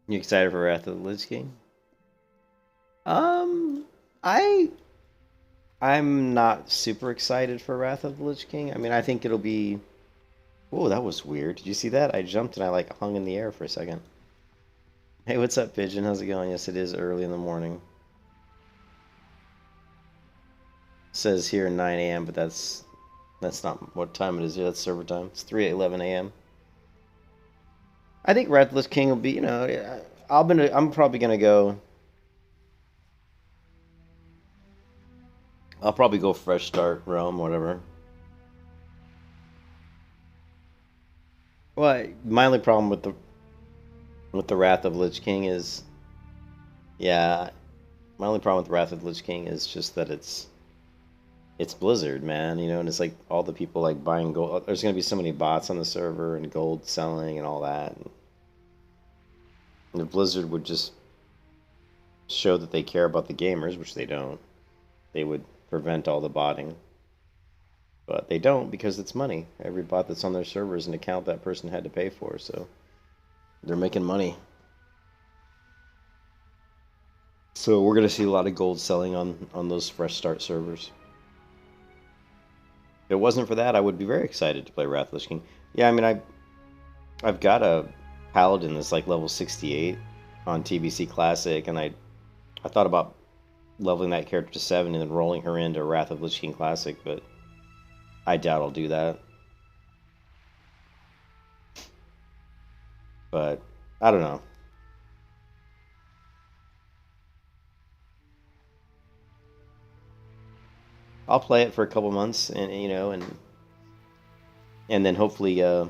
You excited for Wrath of the Lich King? Um, I I'm not super excited for Wrath of the Lich King. I mean, I think it'll be. Whoa, that was weird. Did you see that? I jumped and I like hung in the air for a second. Hey, what's up, Pigeon? How's it going? Yes, it is early in the morning. It says here 9 a.m., but that's not what time it is here. That's server time. It's 3:11 a.m. I think Wrath of the Lich King will be. I'm probably gonna go. I'll probably go fresh start, Realm, whatever. Well, my only problem with the Wrath of Lich King is, yeah, my only problem with Wrath of Lich King is just that it's Blizzard, man. And it's like all the people like buying gold. There's gonna be so many bots on the server and gold selling and all that. And if Blizzard would just show that they care about the gamers, which they don't, they would prevent all the botting. But they don't because it's money. Every bot that's on their server is an account that person had to pay for, so they're making money. So we're gonna see a lot of gold selling on those fresh start servers. If it wasn't for that, I would be very excited to play Wrath of the Lich King. Yeah, I mean, I've got a paladin that's like level 68 on TBC Classic, and I thought about leveling that character to 7 and then rolling her into Wrath of the Lich King Classic, but I doubt I'll do that. But I don't know. I'll play it for a couple months, and then hopefully, I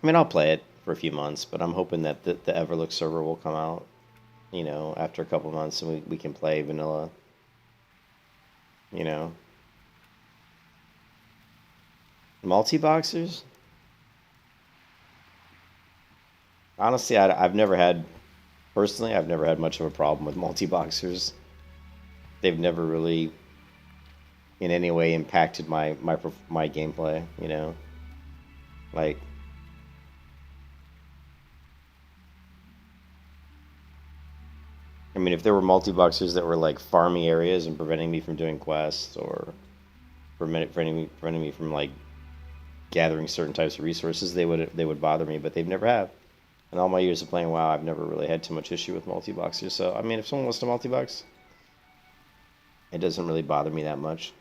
mean, I'll play it for a few months, but I'm hoping that the Everlook server will come out, after a couple months, and we can play vanilla, you know. Multi-boxers? Honestly, personally, I've never had much of a problem with multi-boxers. They've never really, in any way, impacted my gameplay. Like, I mean, if there were multi-boxers that were like farming areas and preventing me from doing quests or preventing me from like gathering certain types of resources, they would bother me, but they've never have. In all my years of playing WoW, I've never really had too much issue with multi-boxers. So I mean, if someone wants to multi-box, it doesn't really bother me that much.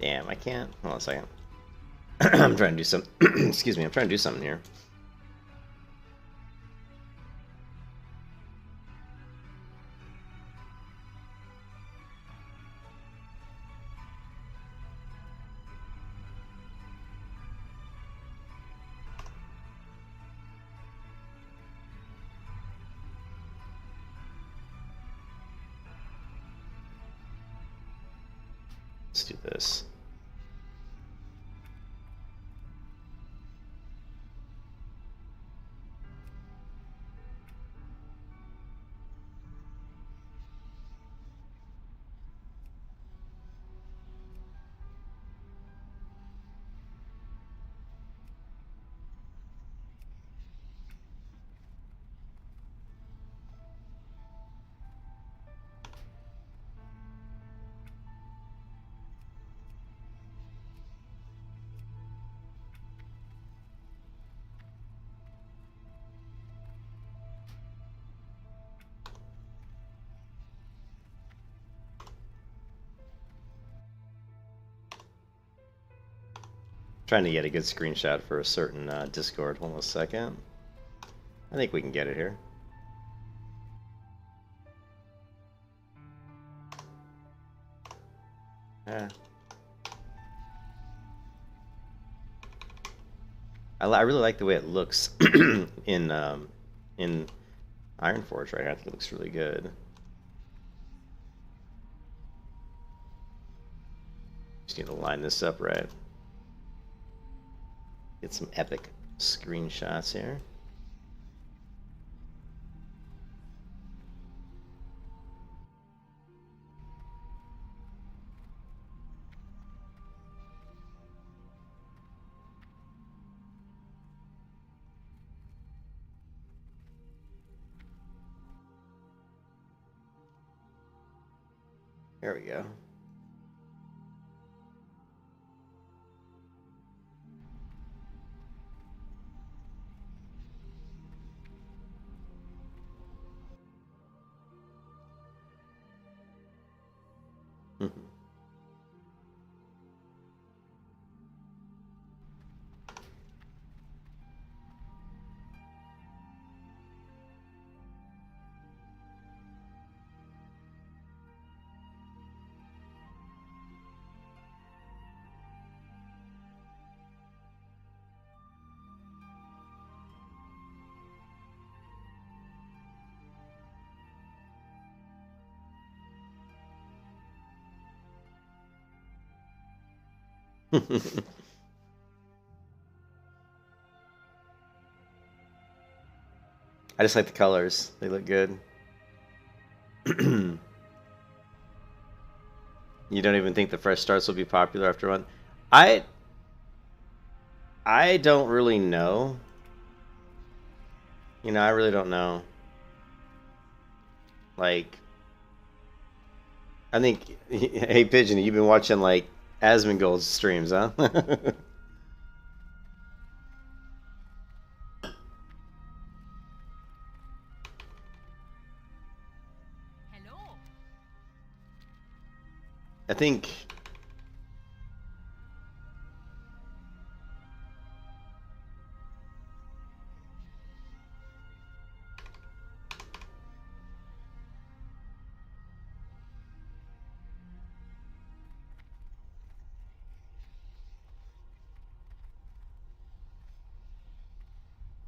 Damn, I can't. Hold on a second. I'm trying to do some. Excuse me. I'm trying to do something here. Let's do this. Trying to get a good screenshot for a certain Discord. Hold on a second. I think we can get it here. Yeah. I really like the way it looks in Ironforge right now. I think it looks really good. Just need to line this up right. Get some epic screenshots here. There we go. I just like the colors. They look good. You don't even think the fresh starts will be popular after one? I don't really know. You know, I really don't know. Like, I think, hey Pigeon, you've been watching like Asmongold's streams, huh? I think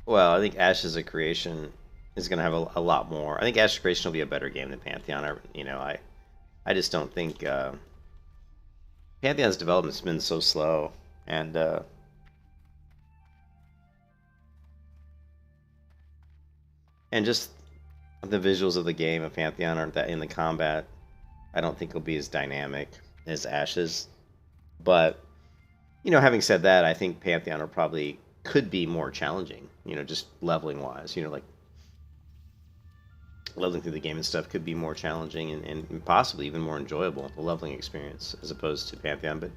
well, I think Ashes of Creation is going to have a lot more. I think Ashes of Creation will be a better game than Pantheon. I just don't think Pantheon's development's been so slow, and just the visuals of the game of Pantheon aren't that in the combat. I don't think it'll be as dynamic as Ashes. But having said that, I think Pantheon are probably could be more challenging. Just leveling wise. Like leveling through the game and stuff could be more challenging and possibly even more enjoyable, the leveling experience, as opposed to Pantheon.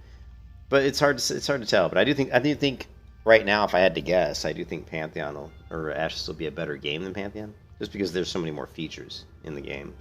But it's hard to tell. But I do think right now, if I had to guess, I do think Pantheon or Ashes will be a better game than Pantheon, just because there's so many more features in the game.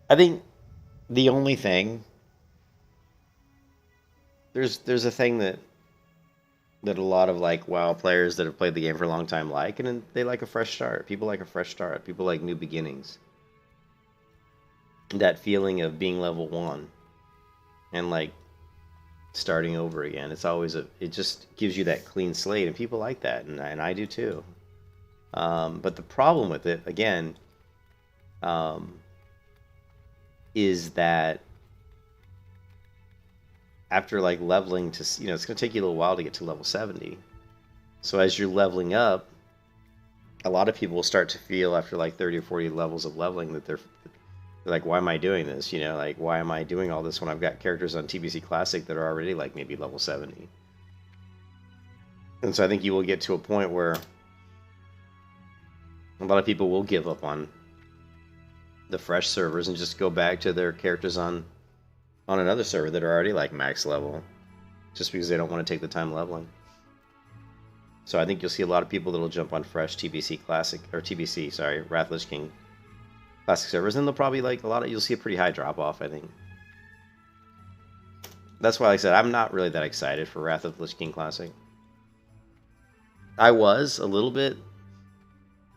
I think the only thing there's a thing that a lot of like WoW players that have played the game for a long time like, and they like a fresh start. People like a fresh start. People like new beginnings. That feeling of being level 1 and like starting over again. It's always it just gives you that clean slate, and people like that, and I do too. But the problem with it, again, um, is that after like leveling to, it's going to take you a little while to get to level 70. So as you're leveling up, a lot of people will start to feel after like 30 or 40 levels of leveling that they're like, why am I doing this? Like, why am I doing all this when I've got characters on TBC Classic that are already like maybe level 70? And so I think you will get to a point where a lot of people will give up on the fresh servers and just go back to their characters on another server that are already like max level, just because they don't want to take the time leveling. So I think you'll see a lot of people that'll jump on fresh TBC Classic, or TBC, sorry, Wrath Lich King Classic servers, and they'll probably like you'll see a pretty high drop off, I think. That's why, like I said, I'm not really that excited for Wrath of Lich King Classic. I was a little bit,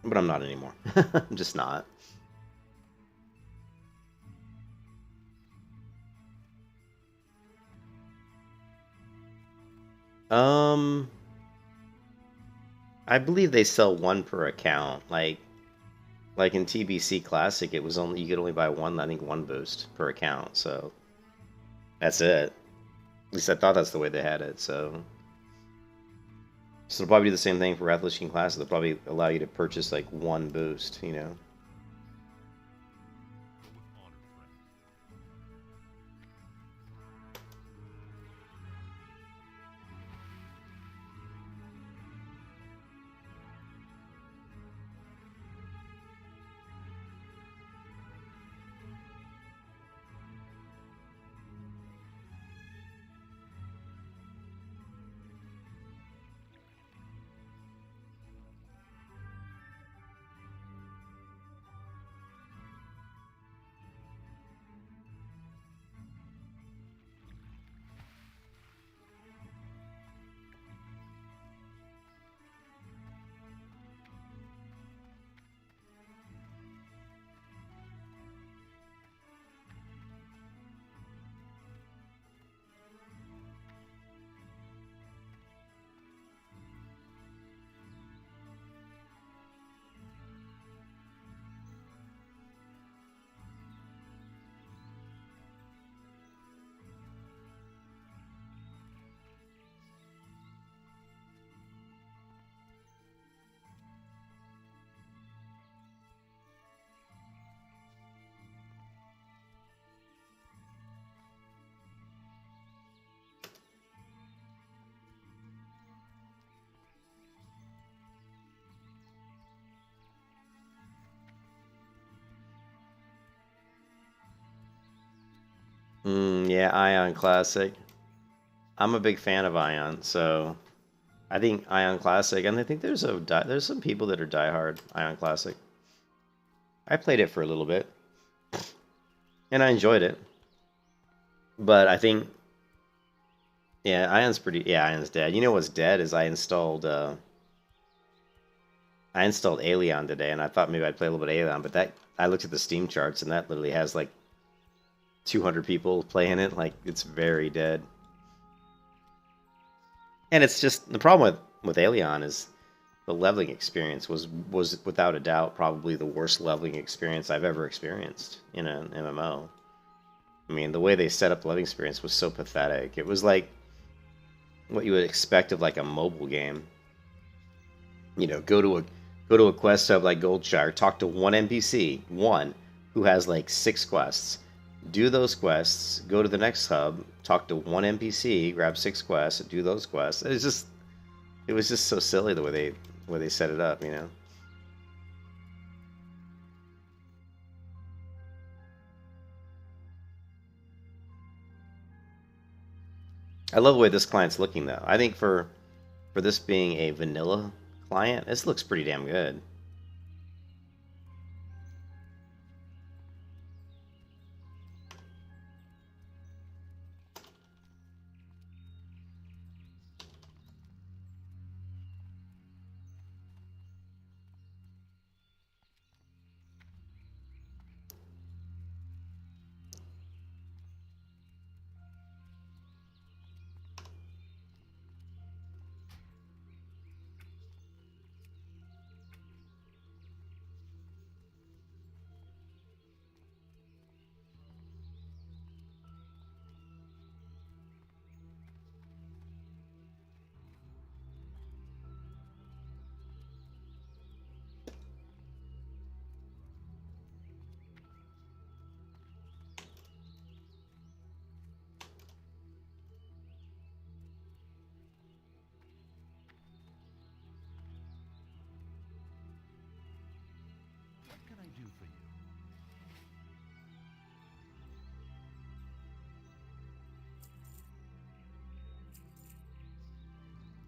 but I'm not anymore. I'm just not. I believe they sell one per account. Like in TBC Classic, it was only, you could only buy one, I think one boost per account. So that's it. At least I thought that's the way they had it. So they'll probably do the same thing for Wrath of Lich King Classic. They'll probably allow you to purchase like one boost, Yeah, Ion Classic. I'm a big fan of Ion, so I think Ion Classic, and I think there's some people that are diehard Ion Classic. I played it for a little bit, and I enjoyed it. But I think, yeah, Ion's dead. You know what's dead is I installed Alien today, and I thought maybe I'd play a little bit of Alien, but I looked at the Steam charts, and that literally has like 200 people playing it. Like, it's very dead. And it's just, the problem with Alien is the leveling experience was without a doubt probably the worst leveling experience I've ever experienced in an MMO. I mean, the way they set up the leveling experience was so pathetic. It was like what you would expect of like a mobile game. Go to a quest hub like Goldshire, talk to one NPC, one who has like 6 quests. Do those quests, go to the next hub, talk to one NPC, grab 6 quests, do those quests. It was just so silly the way they set it up, I love the way this client's looking though. I think for this being a vanilla client, this looks pretty damn good.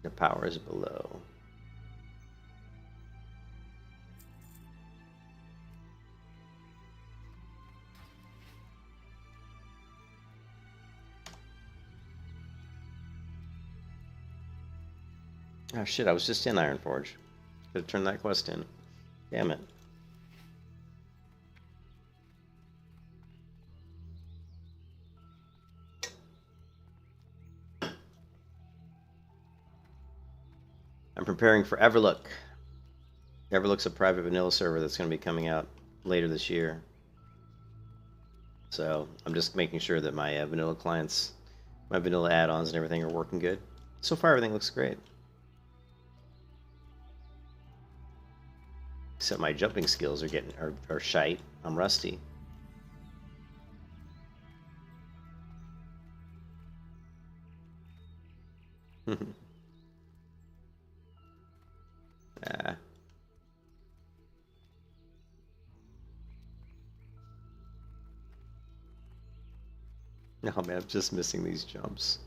The power is below. Oh shit, I was just in Ironforge. Could have turned that quest in. Damn it. I'm preparing for Everlook. Everlook's a private vanilla server that's going to be coming out later this year. So I'm just making sure that my vanilla clients, my vanilla add-ons and everything are working good. So far everything looks great. Except my jumping skills are shite. I'm rusty. Ah. No man, I'm just missing these jumps.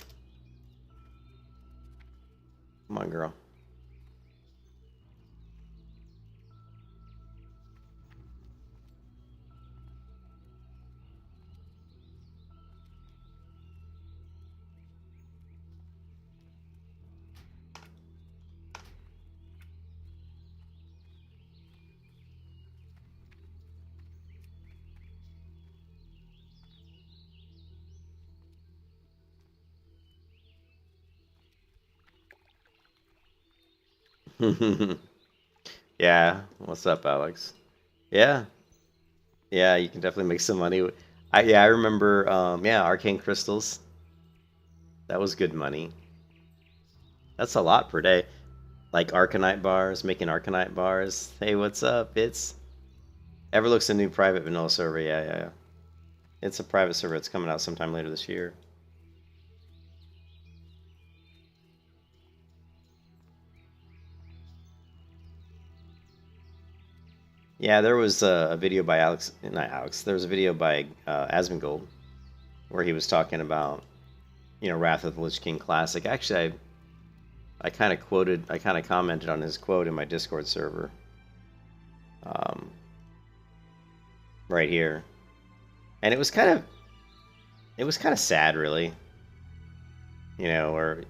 Come on, girl. Yeah, what's up, Alex? Yeah, yeah, you can definitely make some money. I remember, yeah, arcane crystals. That was good money. That's a lot per day. Like Arcanite bars, making Arcanite bars. Hey, what's up? It's Everlook's a new private vanilla server. Yeah, yeah, yeah. It's a private server. It's coming out sometime later this year. Yeah, there was a video by Alex, not Alex. There was a video by Asmongold where he was talking about, Wrath of the Lich King Classic. Actually, I kind of quoted, I kind of commented on his quote in my Discord server. Um, right here, and it was kind of sad, really. Where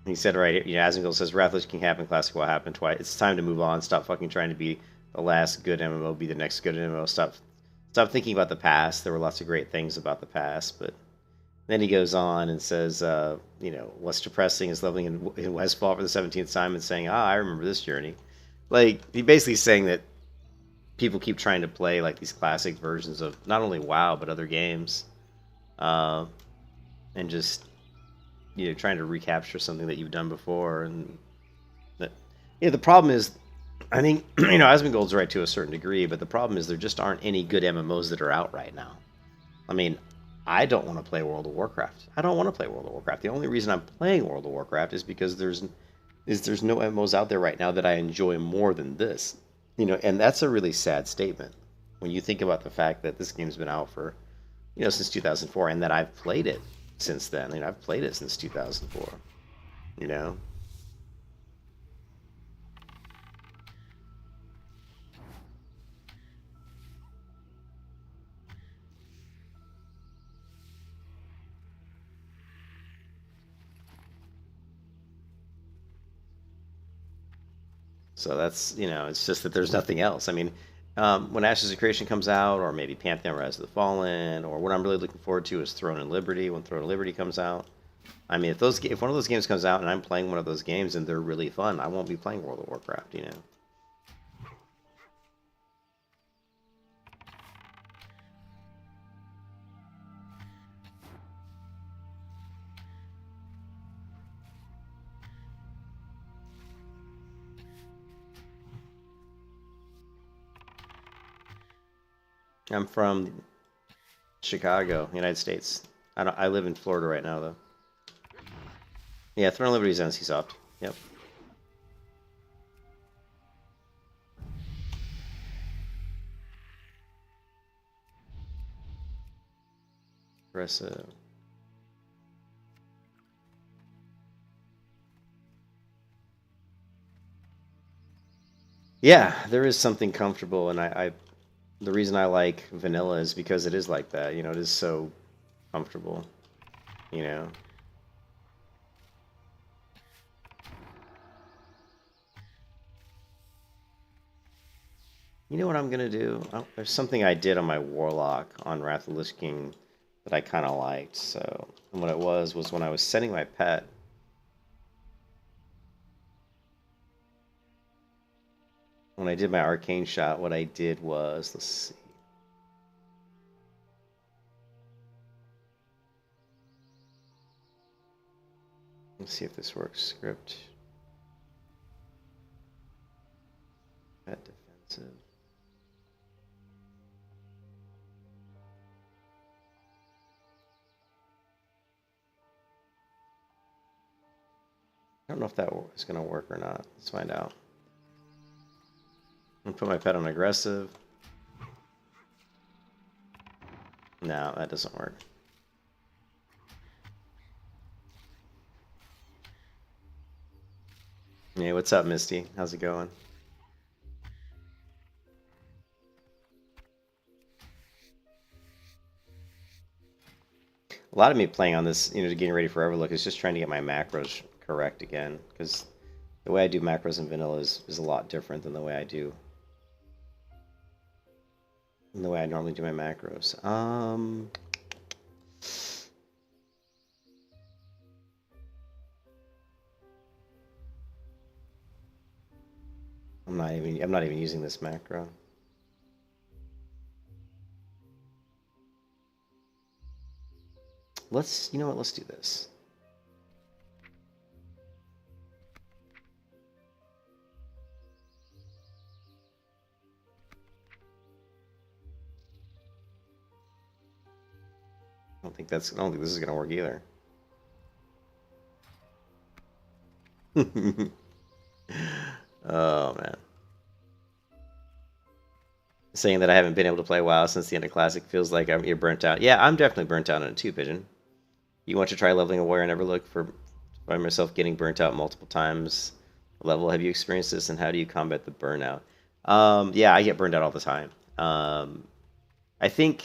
he said right here, Asmongold says, "Wrath of the Lich King happened, Classic will happen twice. It's time to move on. Stop fucking trying to be the last good MMO, be the next good MMO. Stop thinking about the past. There were lots of great things about the past, but." Then he goes on and says, what's depressing is leveling in Westfall for the 17th time and saying, I remember this journey. Like, he basically saying that people keep trying to play, like, these classic versions of not only WoW, but other games. And just, trying to recapture something that you've done before. And that, the problem is, I think, Asmongold's right to a certain degree, but the problem is there just aren't any good MMOs that are out right now. I mean, I don't want to play World of Warcraft. I don't want to play World of Warcraft. The only reason I'm playing World of Warcraft is because there's no MMOs out there right now that I enjoy more than this. And that's a really sad statement when you think about the fact that this game's been out for, since 2004, and that I've played it since then. I've played it since 2004. You know. So that's, it's just that there's nothing else. I mean, when Ashes of Creation comes out, or maybe Pantheon Rise of the Fallen, or what I'm really looking forward to is Throne and Liberty, when Throne and Liberty comes out. I mean, if one of those games comes out and I'm playing one of those games and they're really fun, I won't be playing World of Warcraft. I'm from Chicago, United States. I live in Florida right now, though. Yeah, Throne of Liberty is NCSoft. Yep. Aggressive. Yeah, there is something comfortable, and I the reason I like vanilla is because it is like that. You know, it is so comfortable. You know. You know what I'm gonna do? There's something I did on my warlock on Wrath of the Lich King that I kind of liked. So, and what it was when I was setting my pet. When I did my arcane shot, what I did was, let's see. Let's see if this works. Script. Pet defensive. I don't know if that is going to work or not. Let's find out. I'm going to put my pet on aggressive. No, that doesn't work. Hey, what's up, Misty? How's it going? A lot of me playing on this, you know, getting ready for Everlook is just trying to get my macros correct again, because the way I do macros in vanilla is a lot different than the way I normally do my macros. I'm not even using this macro. You know what? Let's do this. I don't think this is gonna work either. Oh man. Saying that I haven't been able to play WoW since the end of Classic feels like you're burnt out. Yeah, I'm definitely burnt out on it too, Pigeon. You want to try leveling a warrior and Everlook by myself getting burnt out multiple times level? Have you experienced this, and how do you combat the burnout? Yeah, I get burned out all the time. I think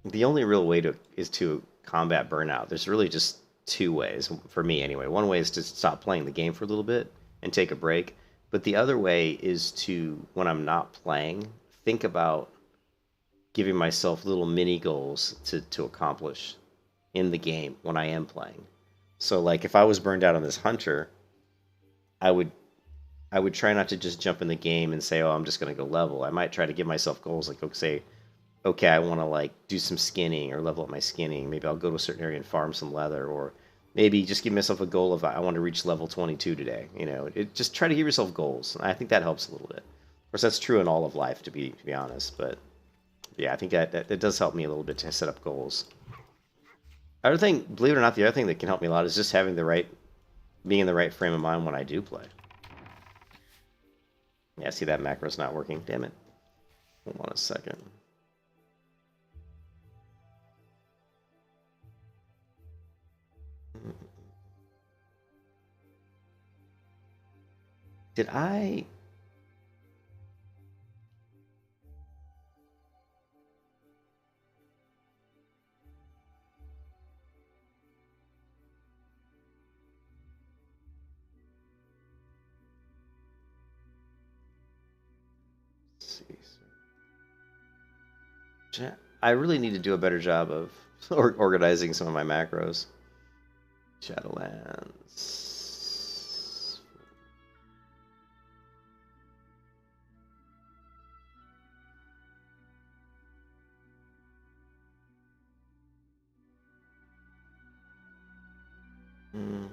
the only real way is to combat burnout. There's really just two ways for me anyway. One way is to stop playing the game for a little bit and take a break, but the other way is to, when I'm not playing, think about giving myself little mini goals to accomplish in the game when I am playing. So like if I was burned out on this hunter, I would try not to just jump in the game and say, "Oh, I'm just going to go level." I might try to give myself goals like, okay, I want to like do some skinning or level up my skinning. Maybe I'll go to a certain area and farm some leather, or maybe just give myself a goal of I want to reach level 22 today. You know, just try to give yourself goals. I think that helps a little bit. Of course, that's true in all of life, to be honest. But yeah, I think that does help me a little bit to set up goals. Other thing, believe it or not, the other thing that can help me a lot is just having being in the right frame of mind when I do play. Yeah, see that macro's not working. Damn it. Hold on a second. Did I... Let's see. I really need to do a better job of organizing some of my macros. Shadowlands. Hmm.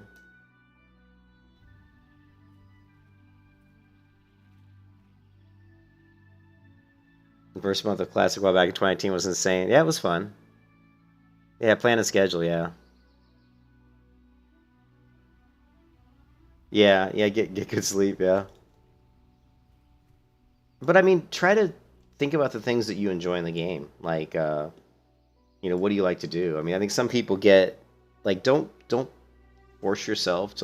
The first month of Classic WoW back in 2019 was insane. Yeah, it was fun. Yeah, plan and schedule, yeah. Yeah, get good sleep, yeah. But I mean, try to think about the things that you enjoy in the game. Like, you know, what do you like to do? I mean, I think some people get like don't force yourself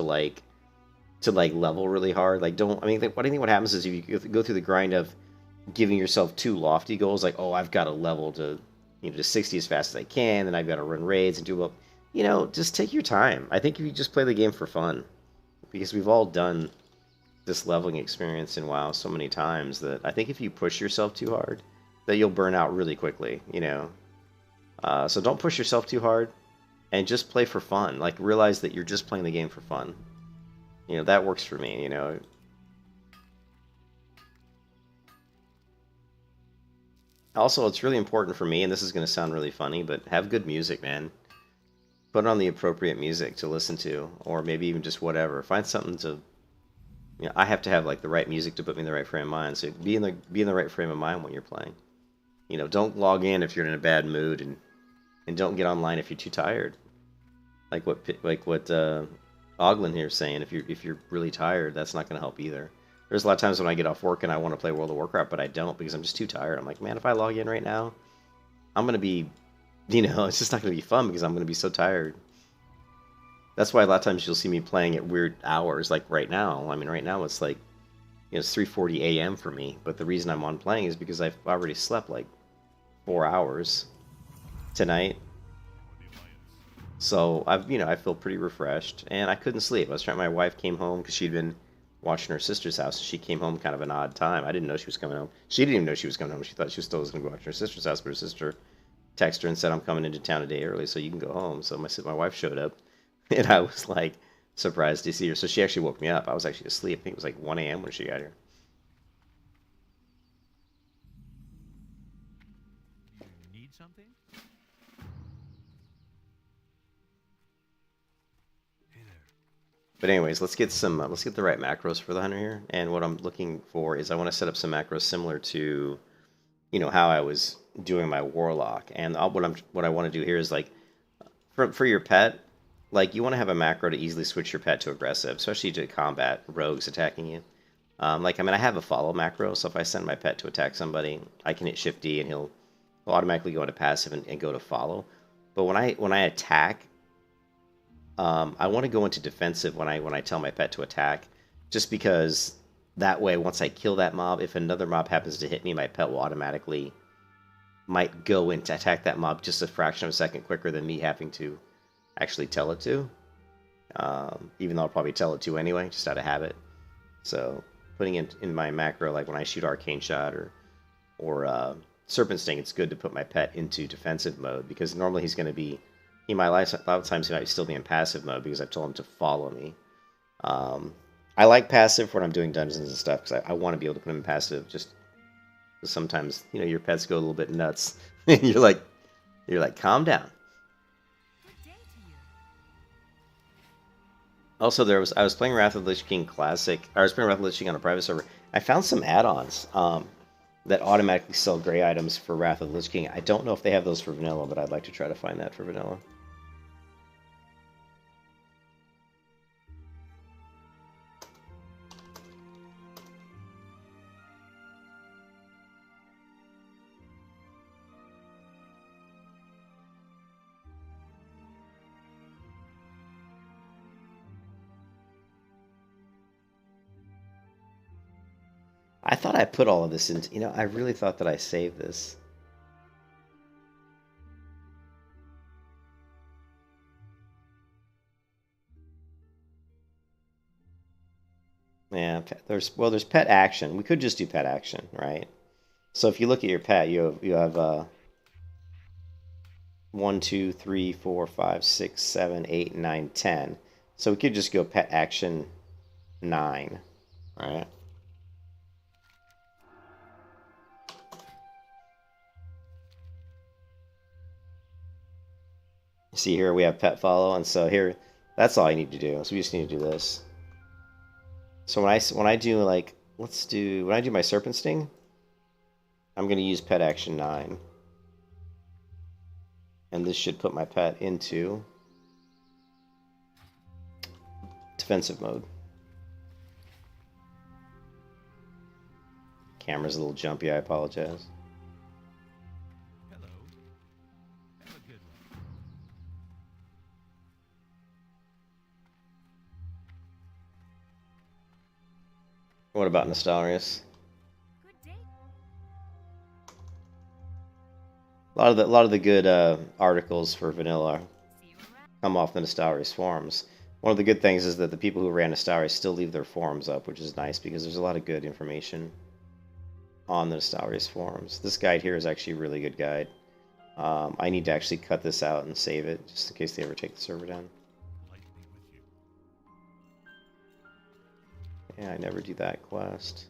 to like level really hard. Like, don't. I mean, what I think what happens is if you go through the grind of giving yourself too lofty goals, like, oh, I've got to level to, to 60 as fast as I can, then I've got to run raids and do well. Just take your time. I think if you just play the game for fun, because we've all done this leveling experience in WoW so many times that I think if you push yourself too hard, that you'll burn out really quickly. So don't push yourself too hard, and just play for fun. Like, realize that you're just playing the game for fun. That works for me. Also, it's really important for me, and this is going to sound really funny, but have good music, man. Put on the appropriate music to listen to, or maybe even just whatever. Find something to. I have to have like the right music to put me in the right frame of mind. So be in the right frame of mind when you're playing. Don't log in if you're in a bad mood, and don't get online if you're too tired. Like what Oglin here is saying. If you're really tired, that's not going to help either. There's a lot of times when I get off work and I want to play World of Warcraft, but I don't because I'm just too tired. I'm like, man, if I log in right now, I'm going to be, it's just not going to be fun because I'm going to be so tired. That's why a lot of times you'll see me playing at weird hours, like right now. I mean, right now it's like, it's 3:40 a.m. for me, but the reason I'm on playing is because I've already slept like 4 hours tonight. So I feel pretty refreshed, and I couldn't sleep. My wife came home because she'd been watching her sister's house. She came home kind of an odd time. I didn't know she was coming home. She didn't even know she was coming home. She thought she was still going to go watch her sister's house, but her sister texted her and said, "I'm coming into town a day early, so you can go home." So my wife showed up, and I was like surprised to see her. So she actually woke me up. I was actually asleep. I think it was like 1 a.m. when she got here. Need something? Hey there. But anyways, let's get the right macros for the hunter here. And what I'm looking for is I want to set up some macros similar to, how I was doing my warlock. And what I want to do here is like for your pet, like you want to have a macro to easily switch your pet to aggressive, especially to combat rogues attacking you. I have a follow macro, so if I send my pet to attack somebody, I can hit Shift D and he'll automatically go into passive and go to follow. But when I attack, I want to go into defensive when I tell my pet to attack, just because that way, once I kill that mob, if another mob happens to hit me, my pet will automatically might go in to attack that mob just a fraction of a second quicker than me having to actually tell it to. Even though I'll probably tell it to anyway, just out of habit. So putting it in my macro, like when I shoot Arcane Shot or Serpent Sting, it's good to put my pet into defensive mode because normally he's going to be a lot of times he might still be in passive mode because I've told him to follow me. I like passive when I'm doing dungeons and stuff because I want to be able to put him in passive. Just because sometimes your pets go a little bit nuts. you're like, calm down. Also, I was playing Wrath of the Lich King Classic. I was playing Wrath of the Lich King on a private server. I found some add-ons that automatically sell gray items for Wrath of the Lich King. I don't know if they have those for vanilla, but I'd like to try to find that for vanilla. I thought I put all of this into, I really thought that I saved this. Yeah, there's pet action. We could just do pet action, right? So if you look at your pet, you have 1, 2, 3, 4, 5, 6, 7, 8, 9, 10. So we could just go pet action 9, right? See here we have pet follow, and so here that's all I need to do. So we just need to do this. So when I do like when I do my Serpent Sting, I'm going to use pet action 9. And this should put my pet into defensive mode. Camera's a little jumpy, I apologize. Hello. Have a good one. What about Nostalrius? Good day. A lot of the good articles for vanilla See you around. come off the Nostalrius forums. One of the good things is that the people who ran Nostalrius still leave their forums up, which is nice because there's a lot of good information on the Nostalrius forums. This guide here is actually a really good guide. I need to actually cut this out and save it, just in case they ever take the server down. Lightly with you. Yeah, I never do that quest.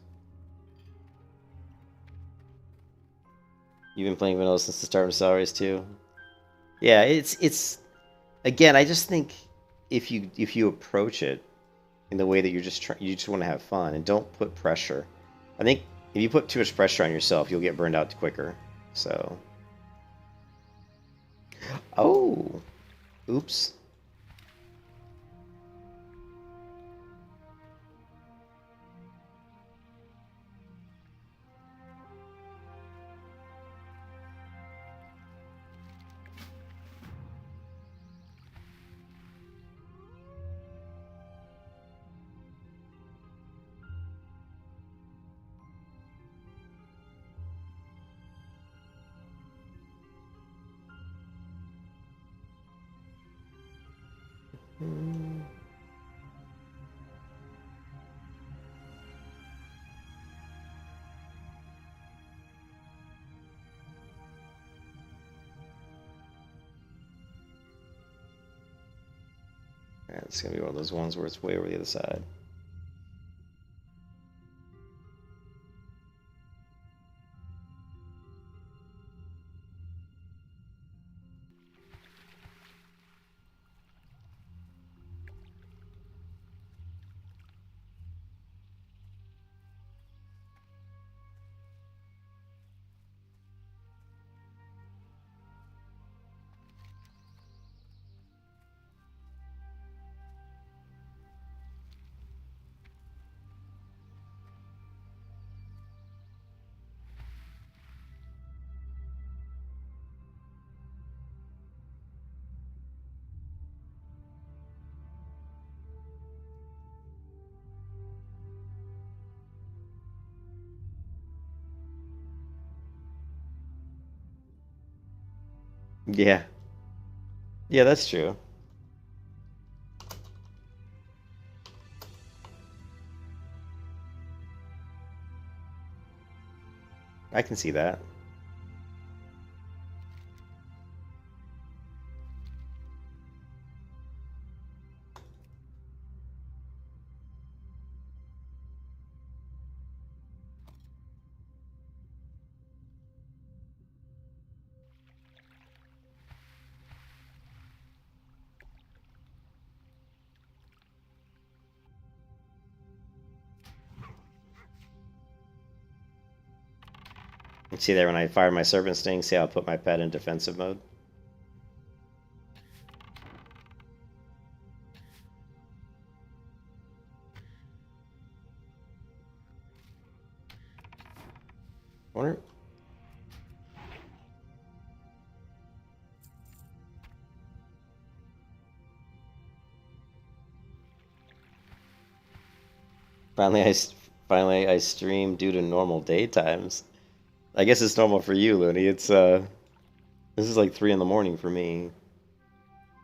You've been playing vanilla since the start of Nostalrius too? Yeah, it's again, I just think if you approach it in the way that you just want to have fun and don't put pressure. I think if you put too much pressure on yourself, you'll get burned out quicker. So, oh, oops. Alright, it's gonna be one of those ones where it's way over the other side. Yeah. Yeah, that's true. I can see that. You see there when I fire my serpent sting, see how I put my pet in defensive mode? Wonder. Finally, finally I stream due to normal day times. I guess it's normal for you, Looney. It's this is like 3 in the morning for me,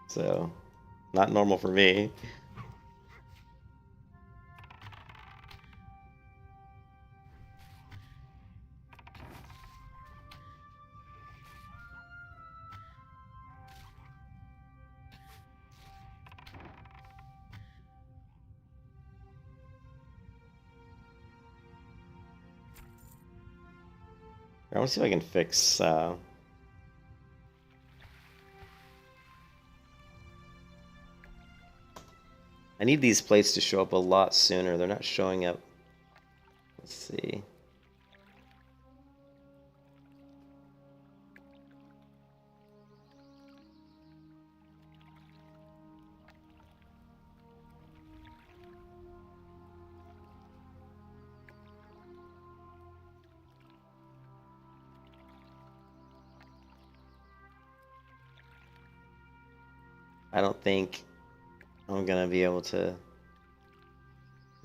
so not normal for me. I want to see if I can fix. I need these plates to show up a lot sooner. They're not showing up. Let's see. I don't think I'm gonna be able to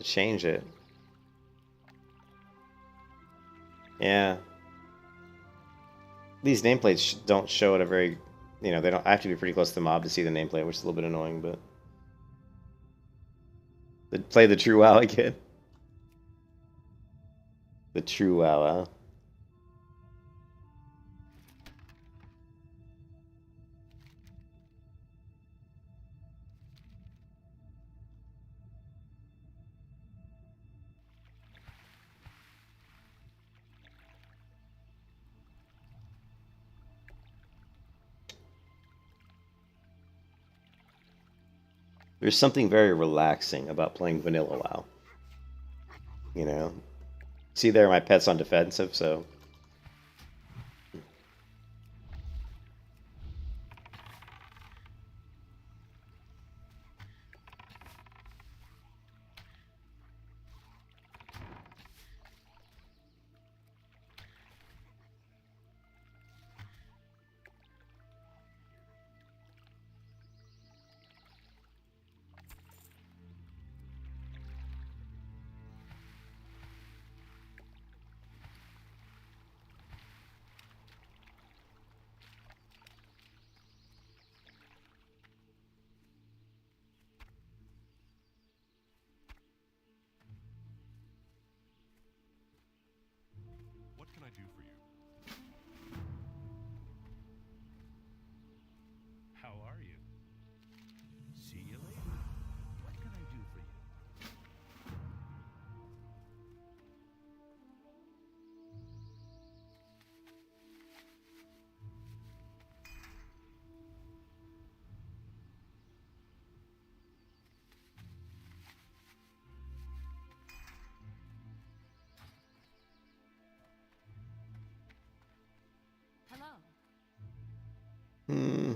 change it. Yeah. These nameplates don't show at a very, you know, they don't. I have to be pretty close to the mob to see the nameplate, which is a little bit annoying. But play the true WoW again. The true WoW. Huh? There's something very relaxing about playing vanilla WoW. You know, see there, my pet's on defensive, so What can I do for you? How are you? See you later. What can I do for you? Hello. hmm.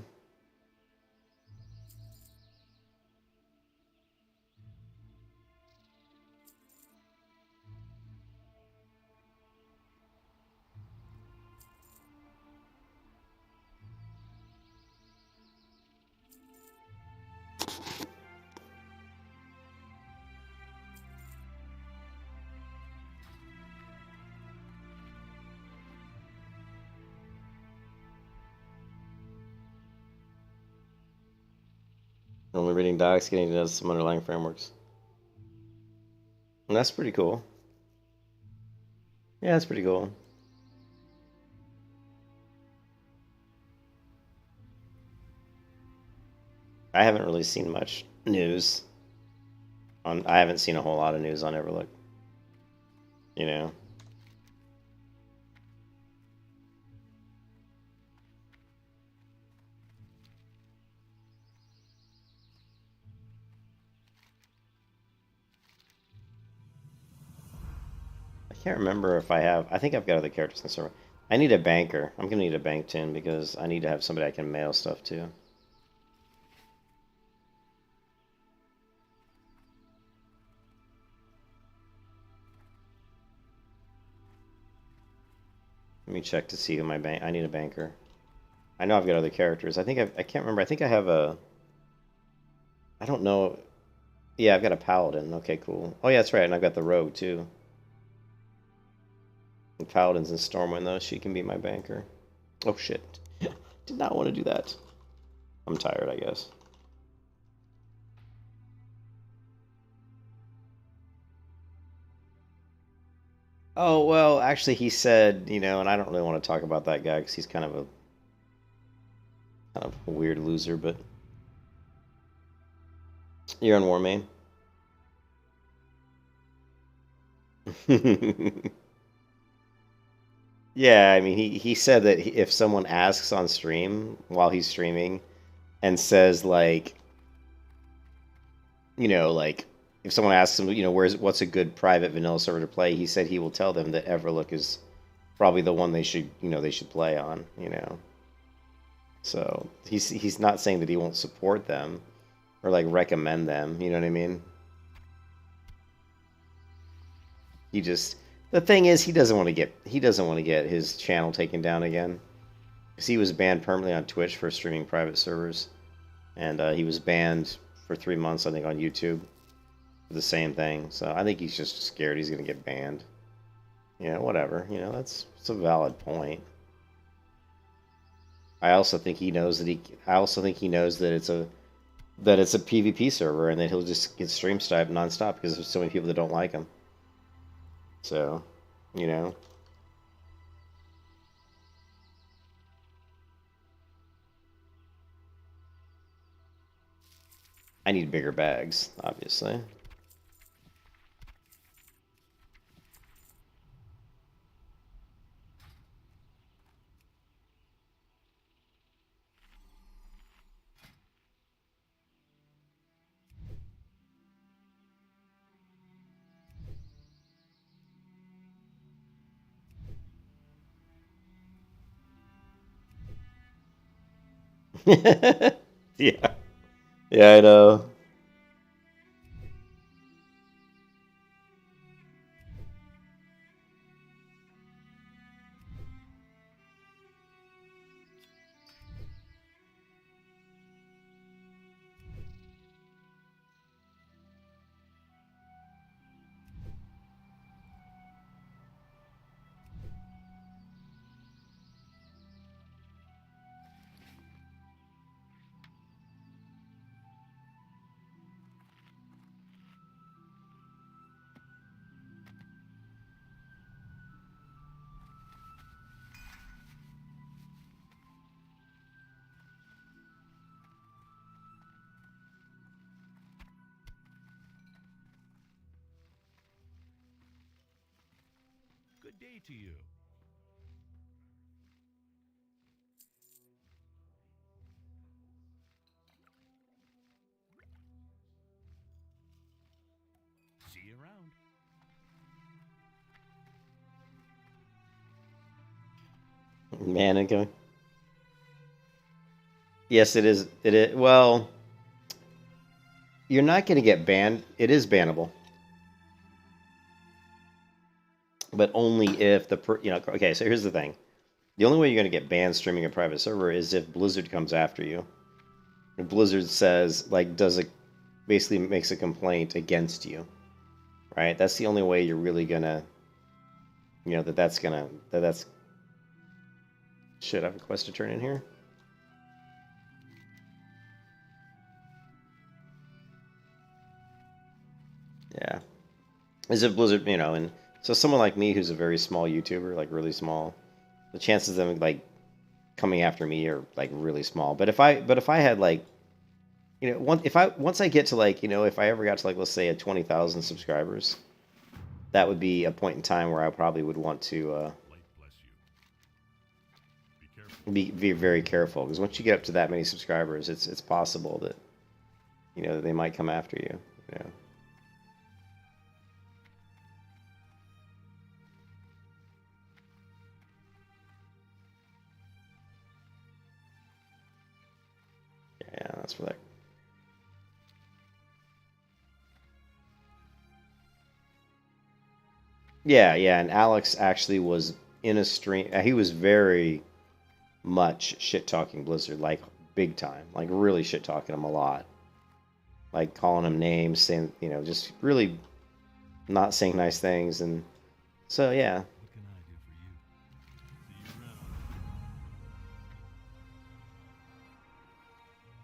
Only reading docs, getting to know some underlying frameworks. And that's pretty cool. Yeah, that's pretty cool. I haven't really seen much news on. I haven't seen a whole lot of news on Everlook. You know. I can't remember if I have. I think I've got other characters in the server. I need a banker. I'm gonna need a bank tin because I need to have somebody I can mail stuff to. Let me check to see who my bank. I need a banker. I know I've got other characters. I can't remember. I think I have a. I don't know. Yeah, I've got a paladin. Okay, cool. Oh yeah, that's right. And I've got the rogue too. And paladin's in Stormwind though. She can be my banker. Oh shit. Did not want to do that. I'm tired, I guess. Oh, well, actually, he said, you know, and I don't really want to talk about that guy because he's kind of a weird loser, but you're on Warmane. Yeah, I mean, he said that if someone asks on stream while he's streaming and says, like, you know, like, if someone asks him, you know, what's a good private vanilla server to play, he said he will tell them that Everlook is probably the one they should, you know, they should play on, you know. So he's not saying that he won't support them or like recommend them, you know what I mean? He just the thing is he doesn't want to get his channel taken down again because he was banned permanently on Twitch for streaming private servers, and he was banned for 3 months I think on YouTube for the same thing. So I think he's just scared he's gonna get banned. whatever. That's a valid point. I also think he knows that it's a PvP server and that he'll just get stream sniped nonstop because there's so many people that don't like him. So, you know. I need bigger bags, obviously. Yeah. Yeah, I know. Good day to you. See you around. Man, and going. Yes, it is. It is. Well, you're not going to get banned. It is bannable, but only if Okay, so here's the thing: the only way you're going to get banned streaming a private server is if Blizzard comes after you. If Blizzard says basically makes a complaint against you, right? That's the only way you're really gonna, that's. Shit, I have a quest to turn in here. Yeah. As if Blizzard, and so someone like me who's a very small YouTuber, like really small, the chances of them like coming after me are like really small. But if I had like, once I get to like, if I ever got to like, let's say, 20,000 subscribers, that would be a point in time where I probably would want to Light bless you. Be careful. be very careful, because once you get up to that many subscribers, it's possible that that they might come after you. Yeah, that's for that. Yeah, yeah, and Alex actually was in a stream. He was very much shit talking Blizzard, like big time, like really shit talking him a lot, like calling him names, saying just really not saying nice things, and so yeah, What can I do for you? See you around.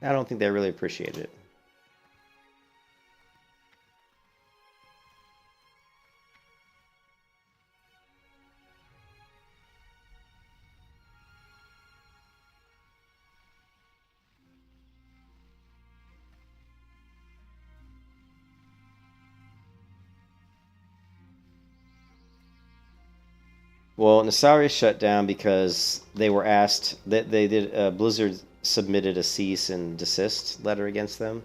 I don't think they really appreciated it. Well, Nassari shut down because they were asked that they did. Blizzard submitted a cease and desist letter against them.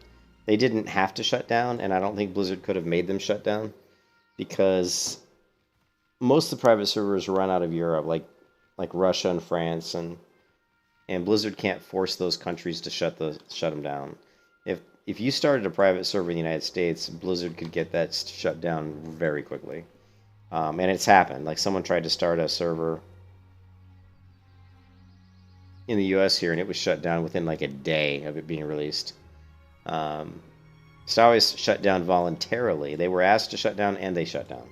They didn't have to shut down, and I don't think Blizzard could have made them shut down because most of the private servers run out of Europe, like Russia and France, and Blizzard can't force those countries to shut them down. If you started a private server in the United States, Blizzard could get that shut down very quickly. And it's happened. Like someone tried to start a server in the U.S. here, and it was shut down within like a day of it being released. It's always shut down voluntarily. They were asked to shut down, and they shut down.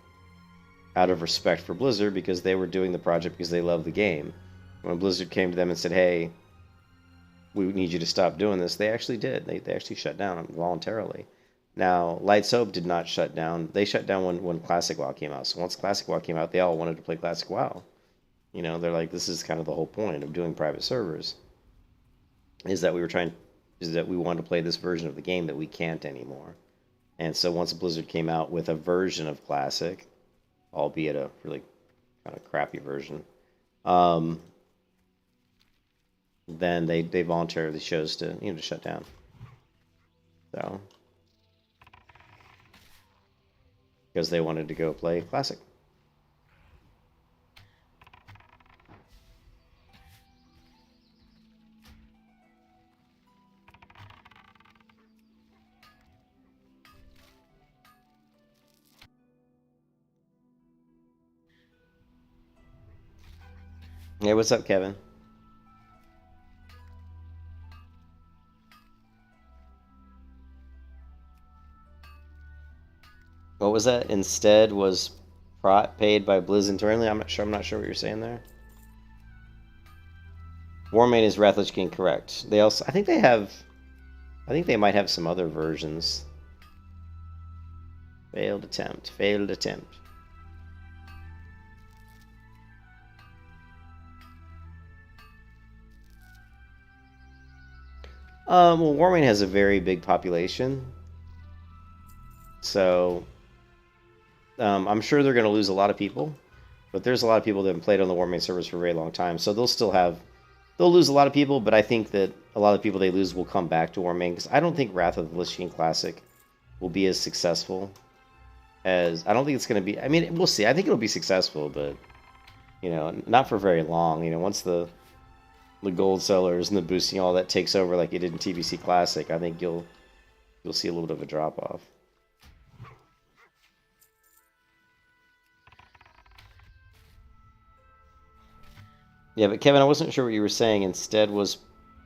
out of respect for Blizzard because they were doing the project because they love the game. When Blizzard came to them and said, hey, we need you to stop doing this, they actually did. They actually shut down voluntarily. Now, Lights Hope did not shut down. They shut down when Classic WoW came out. So once Classic WoW came out, they all wanted to play Classic WoW. You know, they're like, this is kind of the whole point of doing private servers, is that we wanted to play this version of the game that we can't anymore. And so once Blizzard came out with a version of Classic, albeit a really kind of crappy version, then they voluntarily chose to to shut down. So because they wanted to go play Classic. Hey, what's up, Kevin? What was that? Instead was paid by Blizz internally? I'm not sure what you're saying there. Warmane is Wrath Lich King, correct. They also, I think they might have some other versions. Failed attempt. Well, Warmane has a very big population, so I'm sure they're going to lose a lot of people, but there's a lot of people that have played on the Warmane servers for a very long time, so they'll lose a lot of people, but I think that a lot of people they lose will come back to Warmane, because I don't think Wrath of the Lich King Classic will be as successful as... I don't think it's going to be... I mean, we'll see. I think it'll be successful, but, not for very long. Once the gold sellers and the boosting, all that takes over like it did in TBC Classic, I think you'll see a little bit of a drop-off. Yeah, but Kevin, I wasn't sure what you were saying. Instead was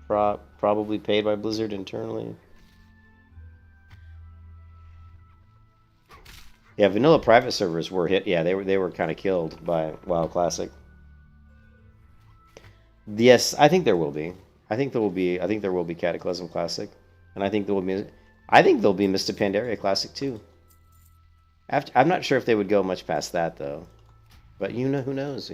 probably paid by Blizzard internally. Yeah, vanilla private servers were hit. Yeah, they were kind of killed by WoW Classic. Yes, I think there will be. I think there will be Cataclysm Classic, and I think there'll be Mr. Pandaria Classic too. I'm not sure if they would go much past that though, but who knows,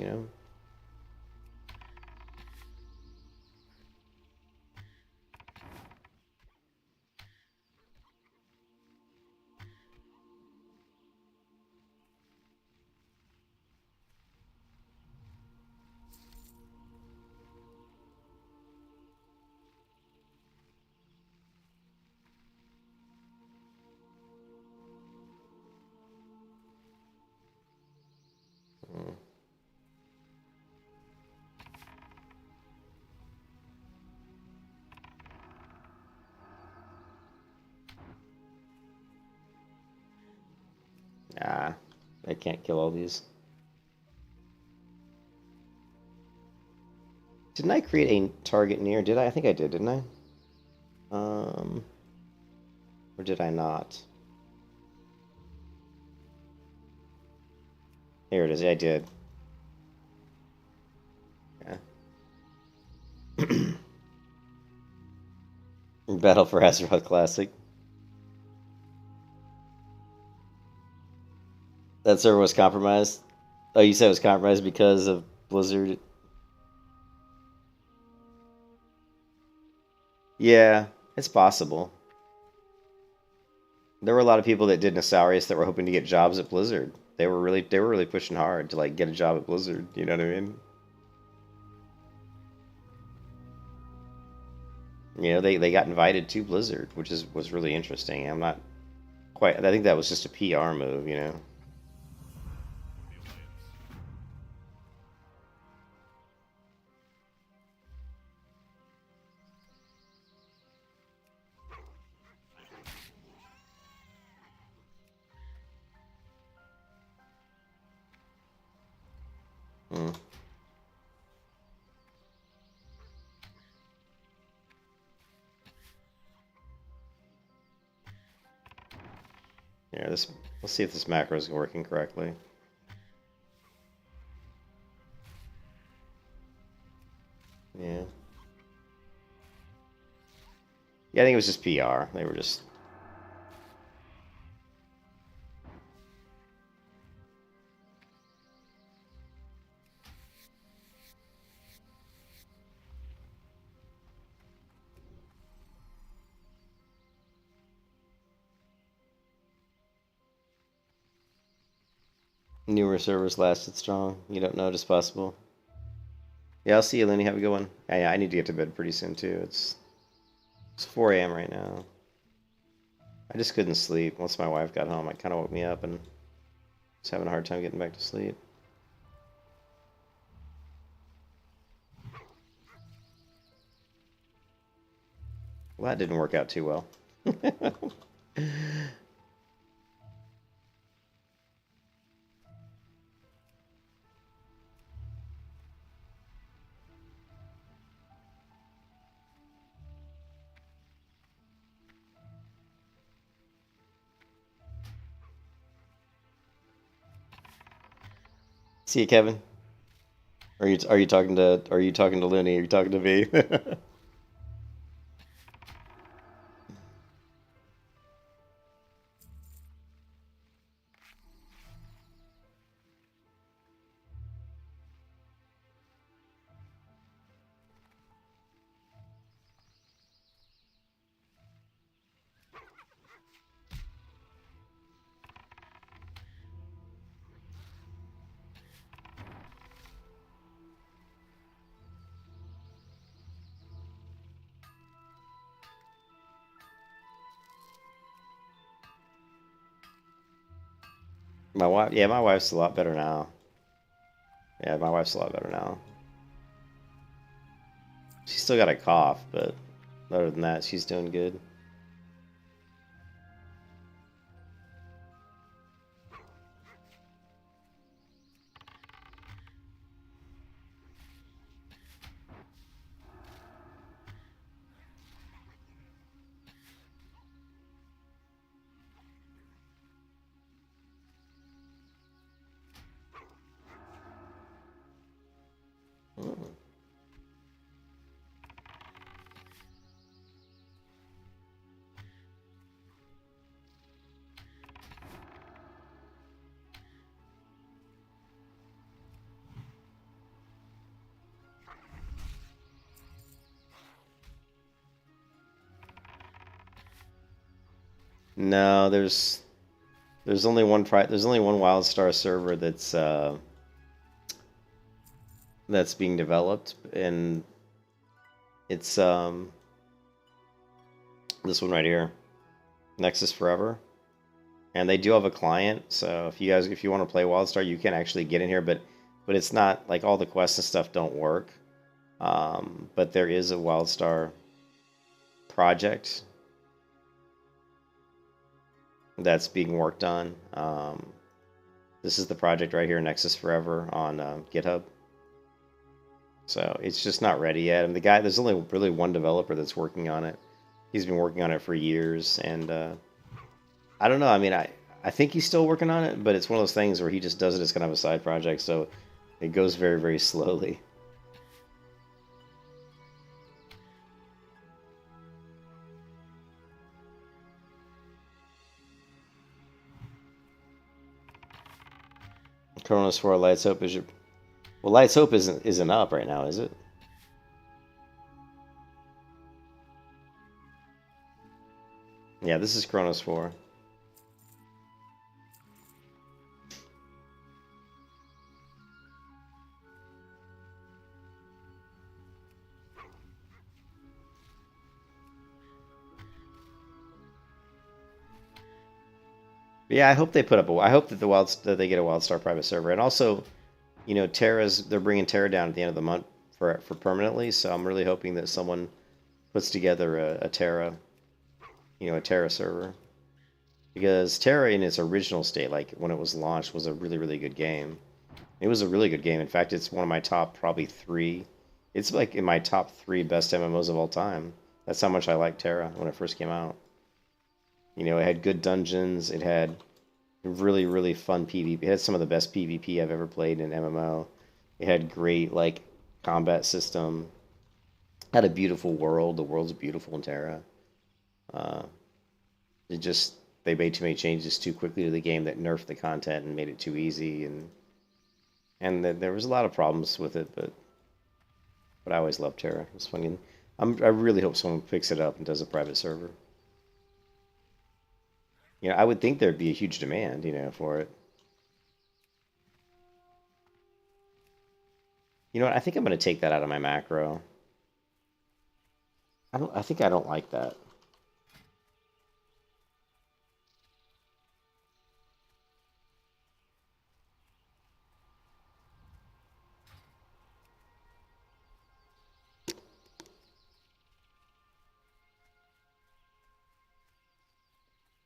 Ah, I can't kill all these. Didn't I create a target near? Did I? I think I did, didn't I? Or did I not? Here it is. Yeah, I did. Yeah. Battle for Azeroth Classic. That server was compromised? Oh, you said it was compromised because of Blizzard? Yeah, it's possible. There were a lot of people that did Nassarius that were hoping to get jobs at Blizzard. They were really pushing hard to like get a job at Blizzard, you know what I mean? They got invited to Blizzard, which was really interesting. I'm not quite... I think that was just a PR move. Hmm. Yeah, let's see if this macro is working correctly. Yeah, I think it was just PR. They were just... Newer servers lasted strong. You don't know, just possible. Yeah, I'll see you, Lenny. Have a good one. Yeah, I need to get to bed pretty soon, too. It's 4 a.m. right now. I just couldn't sleep. Once my wife got home, it kind of woke me up and was having a hard time getting back to sleep. Well, that didn't work out too well. See you, Kevin. Are you talking to Looney? Are you talking to me? My wife, yeah, my wife's a lot better now. Yeah, my wife's a lot better now. She's still got a cough, but other than that, she's doing good. Mm. No, there's only there's only one WildStar server that's being developed, and it's this one right here, Nexus Forever. And they do have a client, so if you want to play WildStar, you can actually get in here, but it's not like all the quests and stuff don't work. But there is a WildStar project that's being worked on. This is the project right here, Nexus Forever, on GitHub. So it's just not ready yet. And there's only really one developer that's working on it. He's been working on it for years, and I don't know. I mean, I think he's still working on it, but it's one of those things where he just does it as kind of a side project, so it goes very, very slowly. Kronos IV Lights Hope is your... Well, Lights Hope isn't up right now, is it? Yeah, this is Kronos IV. Yeah, I hope they put up I hope that that they get a WildStar private server, and also, you know, they're bringing Terra down at the end of the month for permanently. So I'm really hoping that someone puts together a Terra, a Terra server, because Terra in its original state, like when it was launched, was a really, really good game. It was a really good game. In fact, it's one of my top probably three. It's like in my top three best MMOs of all time. That's how much I liked Terra when it first came out. You know, it had good dungeons. It had really, really fun PvP. It had some of the best PvP I've ever played in MMO. It had great, like, combat system. It had a beautiful world. The world's beautiful in Terra. Uh, it just they made too many changes too quickly to the game that nerfed the content and made it too easy, and there was a lot of problems with it. But I always loved Terra. It's funny. I really hope someone picks it up and does a private server. You know, I would think there'd be a huge demand, you know, for it. You know what? I think I'm going to take that out of my macro. I think I don't like that.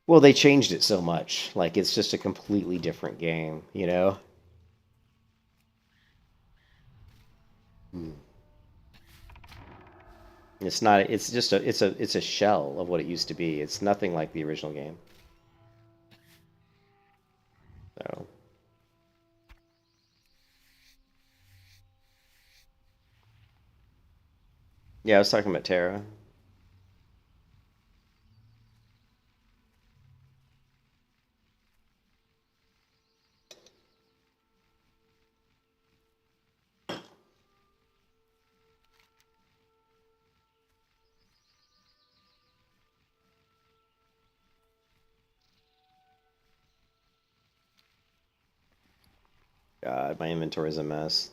Well, they changed it so much. Like it's just a completely different game, you know? Hmm. It's not it's just it's a shell of what it used to be. It's nothing like the original game. So, yeah, I was talking about Terra. God, my inventory is a mess.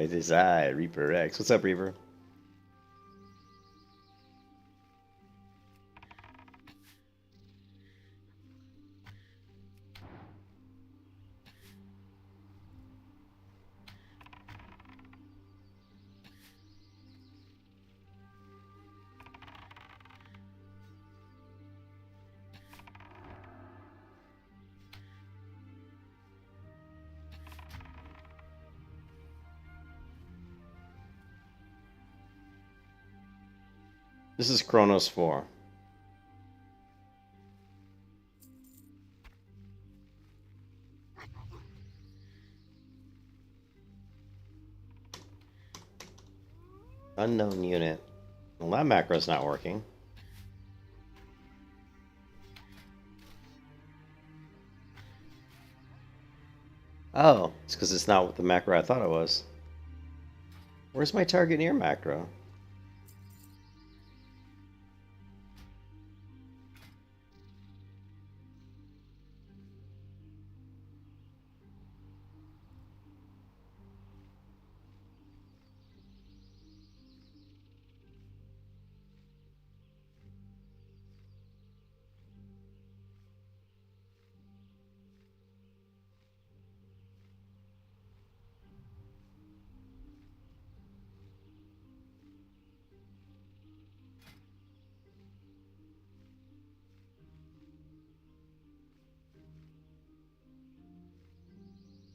It is I, Reaper X. What's up, Reaper? This is Kronos 4. Unknown unit. Well, that macro's not working. Oh, it's because it's not what the macro I thought it was. Where's my target near macro?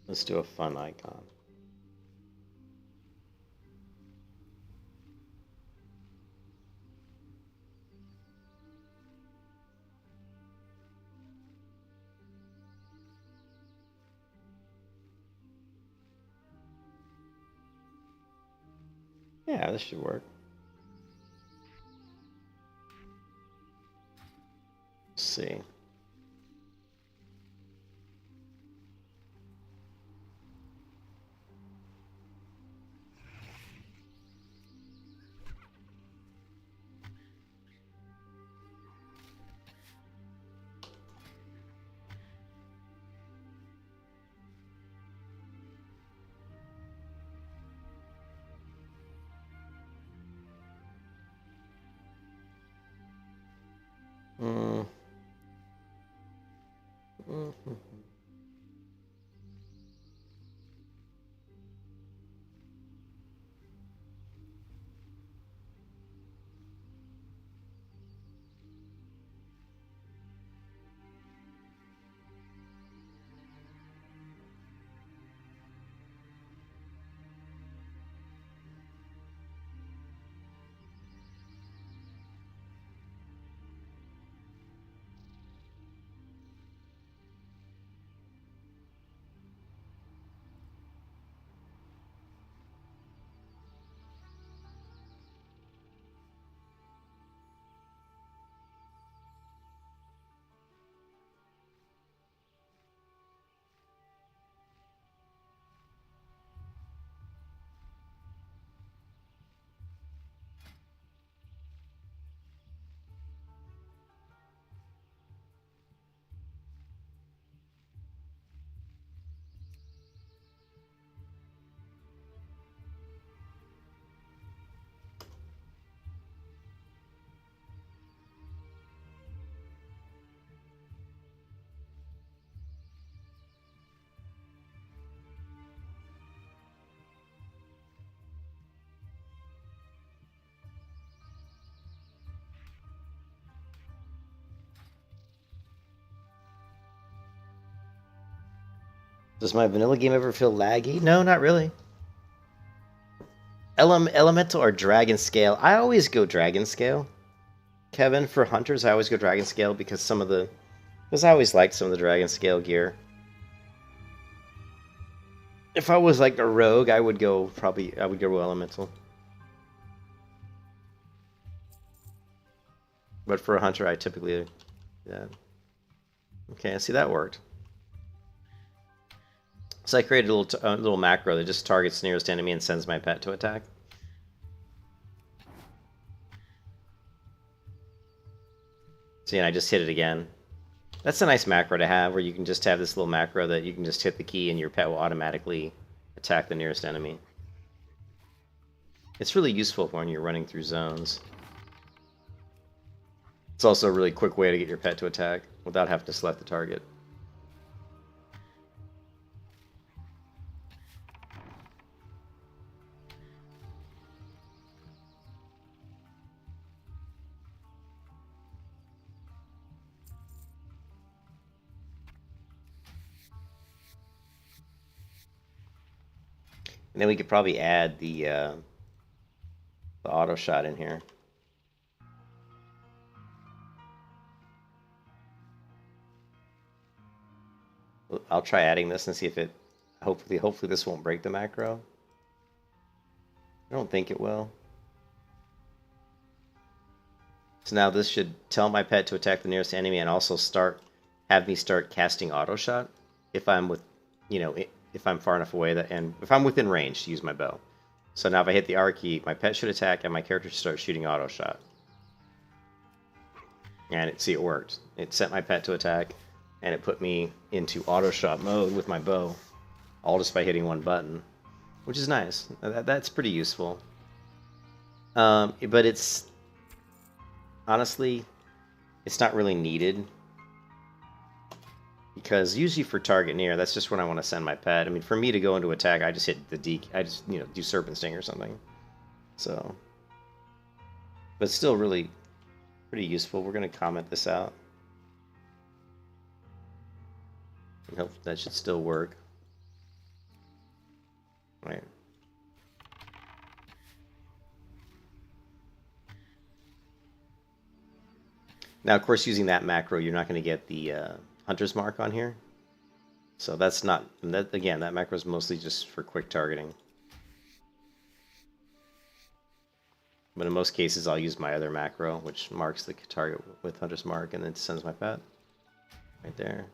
Let's do a fun icon. Yeah, this should work. Let's see. Mm. Mhm. Does my vanilla game ever feel laggy? No, not really. Elemental or dragon scale? I always go dragon scale. Kevin, for hunters, I always go dragon scale because because I always liked some of the dragon scale gear. If I was like a rogue, I would go elemental. But for a hunter, I typically, yeah. Okay, I see that worked. So I created a little macro that just targets the nearest enemy and sends my pet to attack. See, and I just hit it again. That's a nice macro to have, where you can just have this little macro that you can just hit the key and your pet will automatically attack the nearest enemy. It's really useful when you're running through zones. It's also a really quick way to get your pet to attack without having to select the target. And then we could probably add the auto shot in here. I'll try adding this and see if it. Hopefully this won't break the macro. I don't think it will. So now this should tell my pet to attack the nearest enemy and also have me start casting auto shot if I'm with, if I'm far enough away and if I'm within range to use my bow. So now if I hit the R key, my pet should attack and my character should start shooting auto shot. And see, it worked. It sent my pet to attack, and it put me into auto shot mode with my bow, all just by hitting one button, which is nice. That's pretty useful. But honestly, it's not really needed, because usually for target near, that's just when I want to send my pet. I mean, for me to go into attack, I just hit the D. I just do Serpent Sting or something. So, but still, really pretty useful. We're gonna comment this out. I hope that should still work. Right. Now, of course, using that macro, you're not going to get the hunter's mark on here. So that's not, again, that macro is mostly just for quick targeting. But in most cases, I'll use my other macro, which marks the target with hunter's mark, and then sends my pet right there.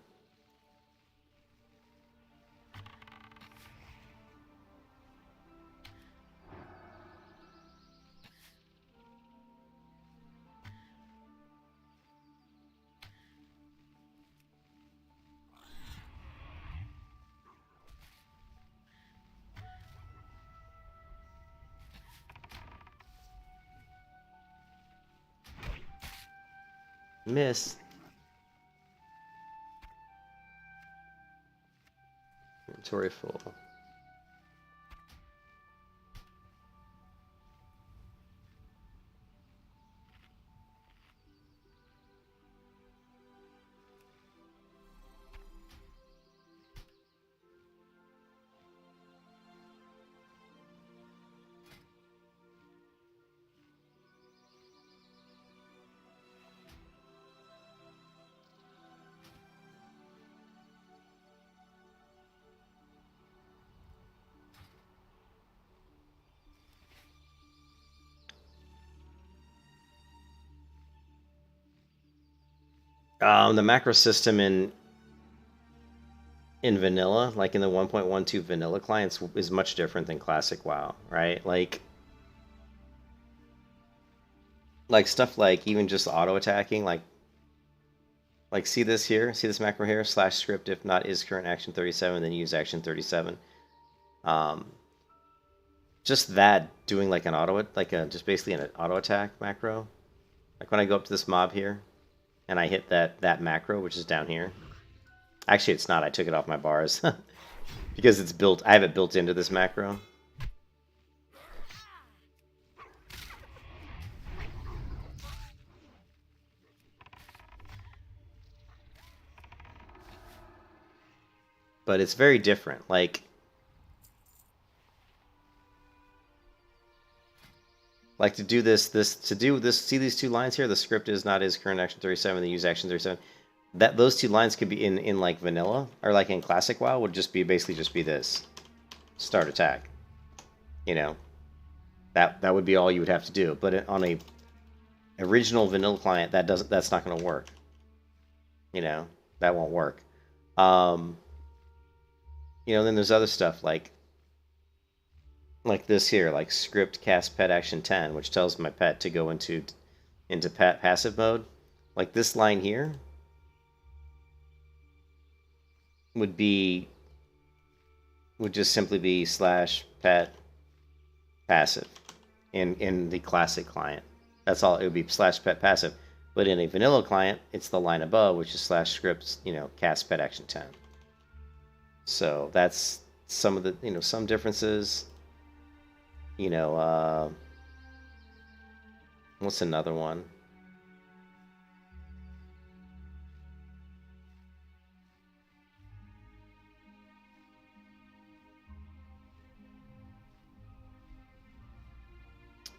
Miss. Inventory full. The macro system in vanilla, like in the 1.12 vanilla clients, is much different than classic WoW, right? Like stuff like even just auto attacking, like see this here, see this macro here, slash script if not is current action 37, then use action 37. Just that doing like an auto, like a just basically an auto attack macro. Like when I go up to this mob here, and I hit that macro, which is down here. Actually, it's not. I took it off my bars because it's built. I have it built into this macro. But it's very different. Like to do this, see these two lines here. The script is not is current action 37. They use action 37. That those two lines could be in like vanilla or like in classic WoW would just be basically just be this start attack. You know, that would be all you would have to do. But on a original vanilla client, that's not going to work. You know, that won't work. Then there's other stuff like this here, like script cast pet action 10, which tells my pet to go into passive mode. Like this line here would just simply be slash pet passive in the classic client. That's all. It would be slash pet passive. But in a vanilla client, it's the line above, which is slash scripts, cast pet action 10. So that's some of the, some differences. What's another one?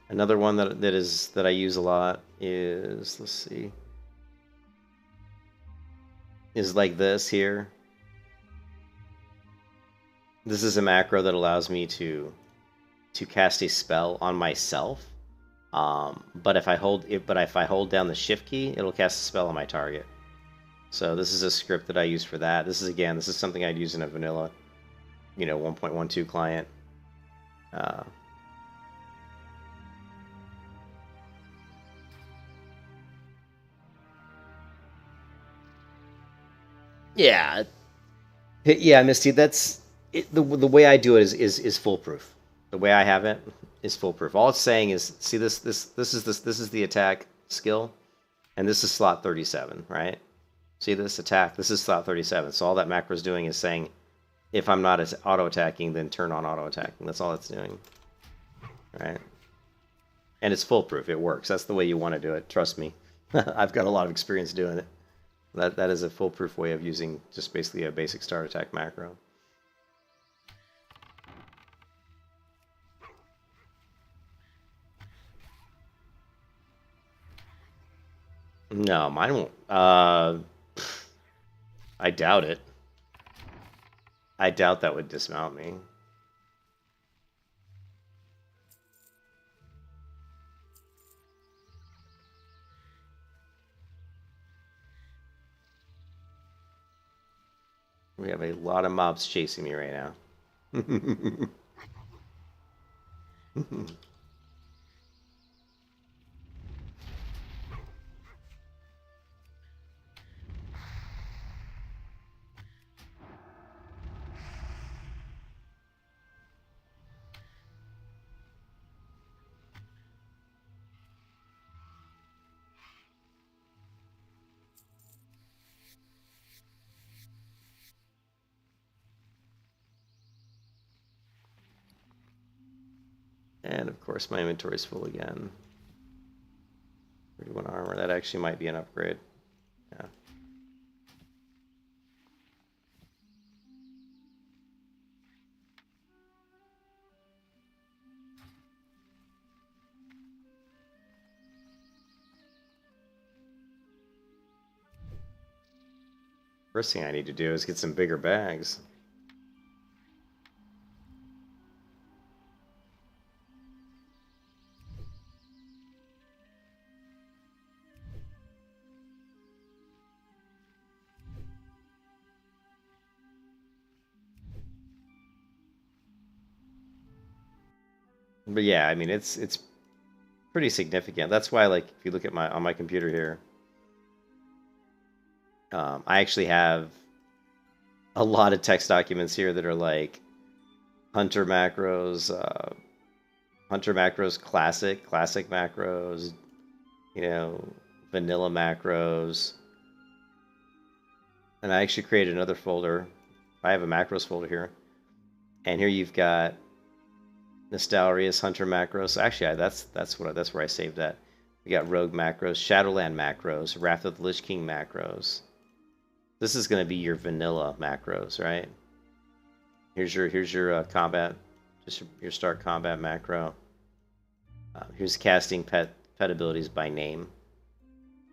Another one that I use a lot is, let's see, is like this here. This is a macro that allows me to cast a spell on myself. But if I hold down the shift key, it'll cast a spell on my target. So this is a script that I use for that. This is something I'd use in a vanilla, 1.12 client. Yeah, Misty. That's it, the way I do it is foolproof. The way I have it is foolproof. All it's saying is, see this is the attack skill, and this is slot 37, right? See this attack. This is slot 37. So all that macro is doing is saying, if I'm not auto attacking, then turn on auto attacking. That's all it's doing, right? And it's foolproof. It works. That's the way you want to do it. Trust me. I've got a lot of experience doing it. That is a foolproof way of using just basically a basic start attack macro. No, mine won't. I doubt it. I doubt that would dismount me. We have a lot of mobs chasing me right now. And of course my inventory's full again. 31 armor, that actually might be an upgrade. Yeah. First thing I need to do is get some bigger bags. But yeah, I mean it's pretty significant. That's why, like, if you look at my on my computer here, I actually have a lot of text documents here that are like hunter macros, classic macros, you know, vanilla macros. And I actually created another folder. I have a macros folder here, and here you've got Nostalrius Hunter macros. Actually, that's where I saved that. We got Rogue macros, Shadowland macros, Wrath of the Lich King macros. This is going to be your vanilla macros, right? Here's your combat, just your start combat macro. Here's casting pet abilities by name.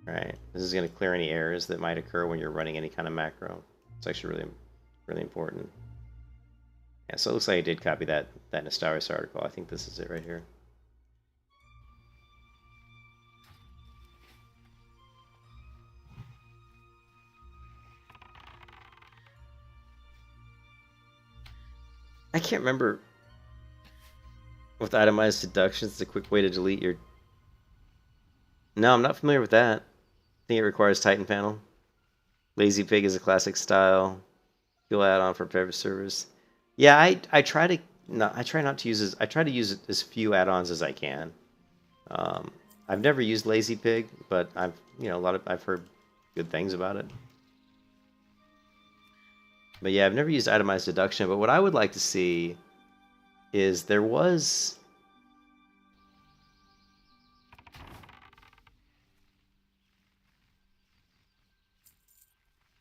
Right. This is going to clear any errors that might occur when you're running any kind of macro. It's actually really important. Yeah, so it looks like I did copy that Nostalrius article. I think this is it right here. I can't remember with itemized deductions. It's a quick way to delete your... No, I'm not familiar with that. I think it requires Titan panel. Lazy Pig is a classic style. Fuel add-on for private servers. Yeah, I try to not to use as I try to use as few add-ons as I can. I've never used Lazy Pig, but I've I've heard good things about it. But yeah, I've never used itemized deduction. But what I would like to see is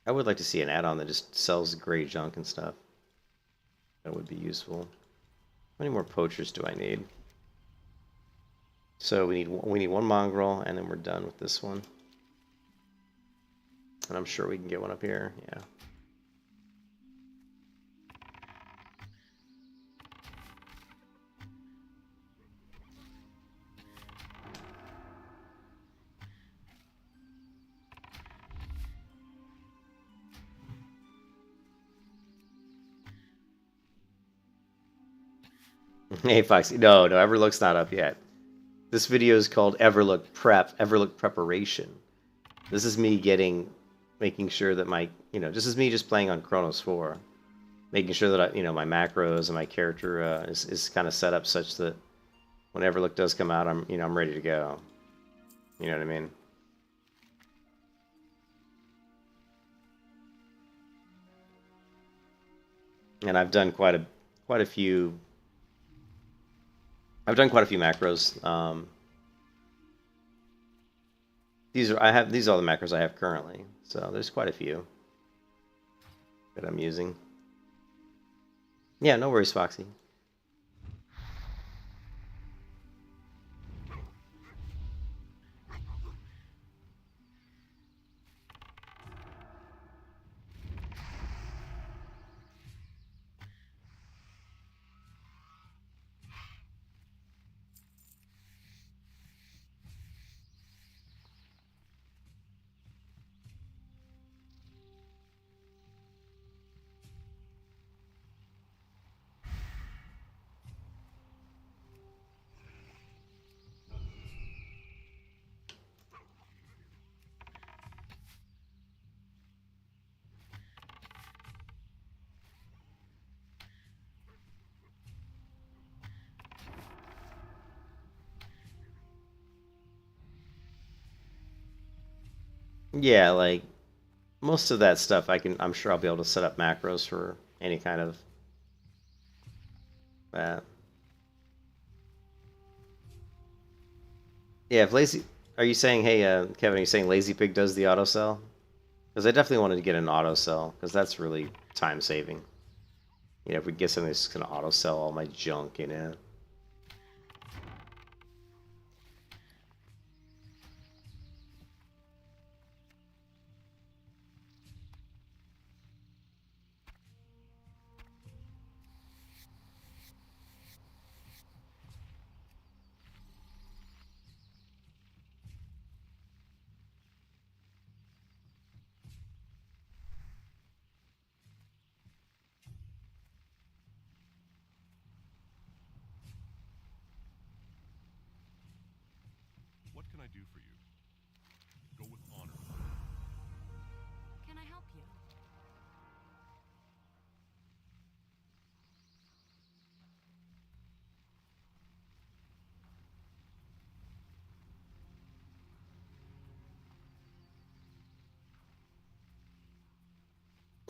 I would like to see an add-on that just sells gray junk and stuff. That would be useful. How many more poachers do I need? So we need one mongrel, and then we're done with this one. And I'm sure we can get one up here. Yeah. Hey Foxy, no, Everlook's not up yet. This video is called Everlook Preparation. This is me making sure that this is me just playing on Kronos 4, making sure that my macros and my character is kind of set up such that when Everlook does come out, I'm ready to go. You know what I mean? And I've done quite a few. I've done quite a few macros. These are all the macros I have currently. So there's quite a few that I'm using. Yeah, no worries, Foxy. Yeah, like most of that stuff I'm sure I'll be able to set up macros for any kind of that. Yeah, if lazy, are you saying, hey, Kevin, are you saying Lazy Pig does the auto sell? Because I definitely wanted to get an auto sell, because that's really time saving. You know, if we get something that's gonna auto sell all my junk, you know. What can I do for you? Go with honor. Can I help you?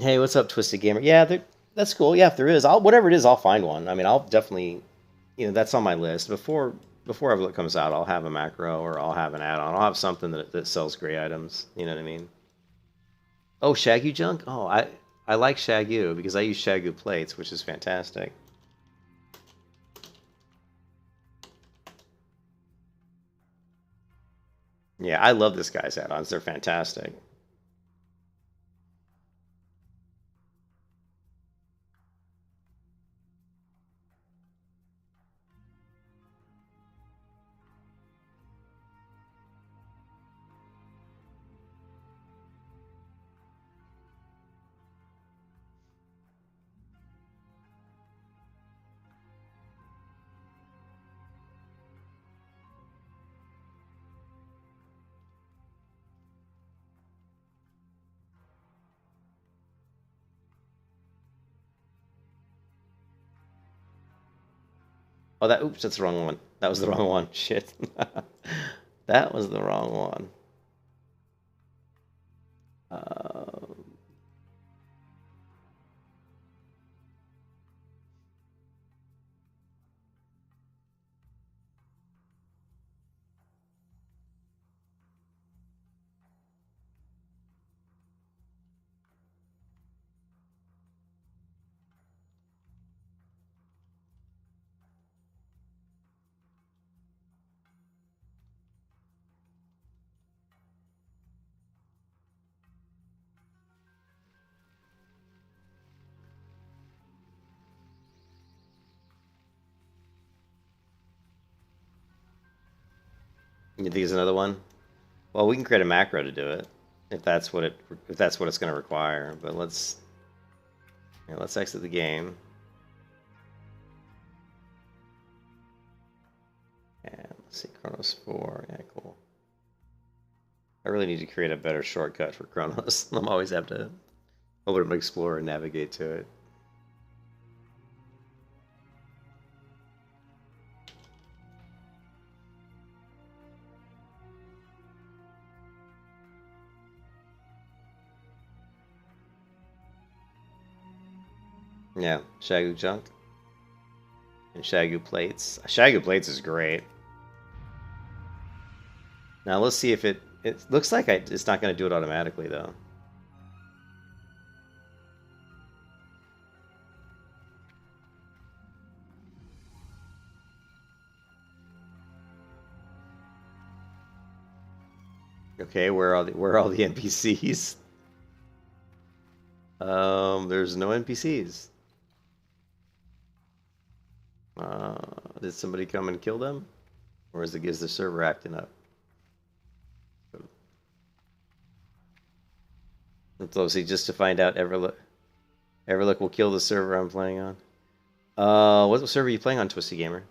Hey, what's up, Twisted Gamer? Yeah, that's cool. Yeah, if there is, I'll whatever it is, I'll find one. I mean, I'll definitely, you know, that's on my list. Before Everlook comes out, I'll have a macro or I'll have an add-on. I'll have something that sells gray items. You know what I mean? Oh, Shagyu junk? Oh, I like Shagyu because I use Shagyu plates, which is fantastic. Yeah, I love this guy's add-ons. They're fantastic. Oh, oops, that's the wrong one. That was the wrong one. Shit. That was the wrong one. Uh, you think it's another one? Well, we can create a macro to do it if that's what it's going to require. But let's exit the game. And let's see, Kronos 4. Yeah, cool. I really need to create a better shortcut for Kronos. I'm always have to open up Explorer and navigate to it. Yeah, Shagyu junk and Shagyu plates. Shagyu plates is great. Now let's see if it looks like it's not going to do it automatically though. Okay, where are all the NPCs? There's no NPCs. Did somebody come and kill them, or is the server acting up? Let's see, just to find out, Everlook will kill the server I'm playing on. What server are you playing on, Twisty Gamer?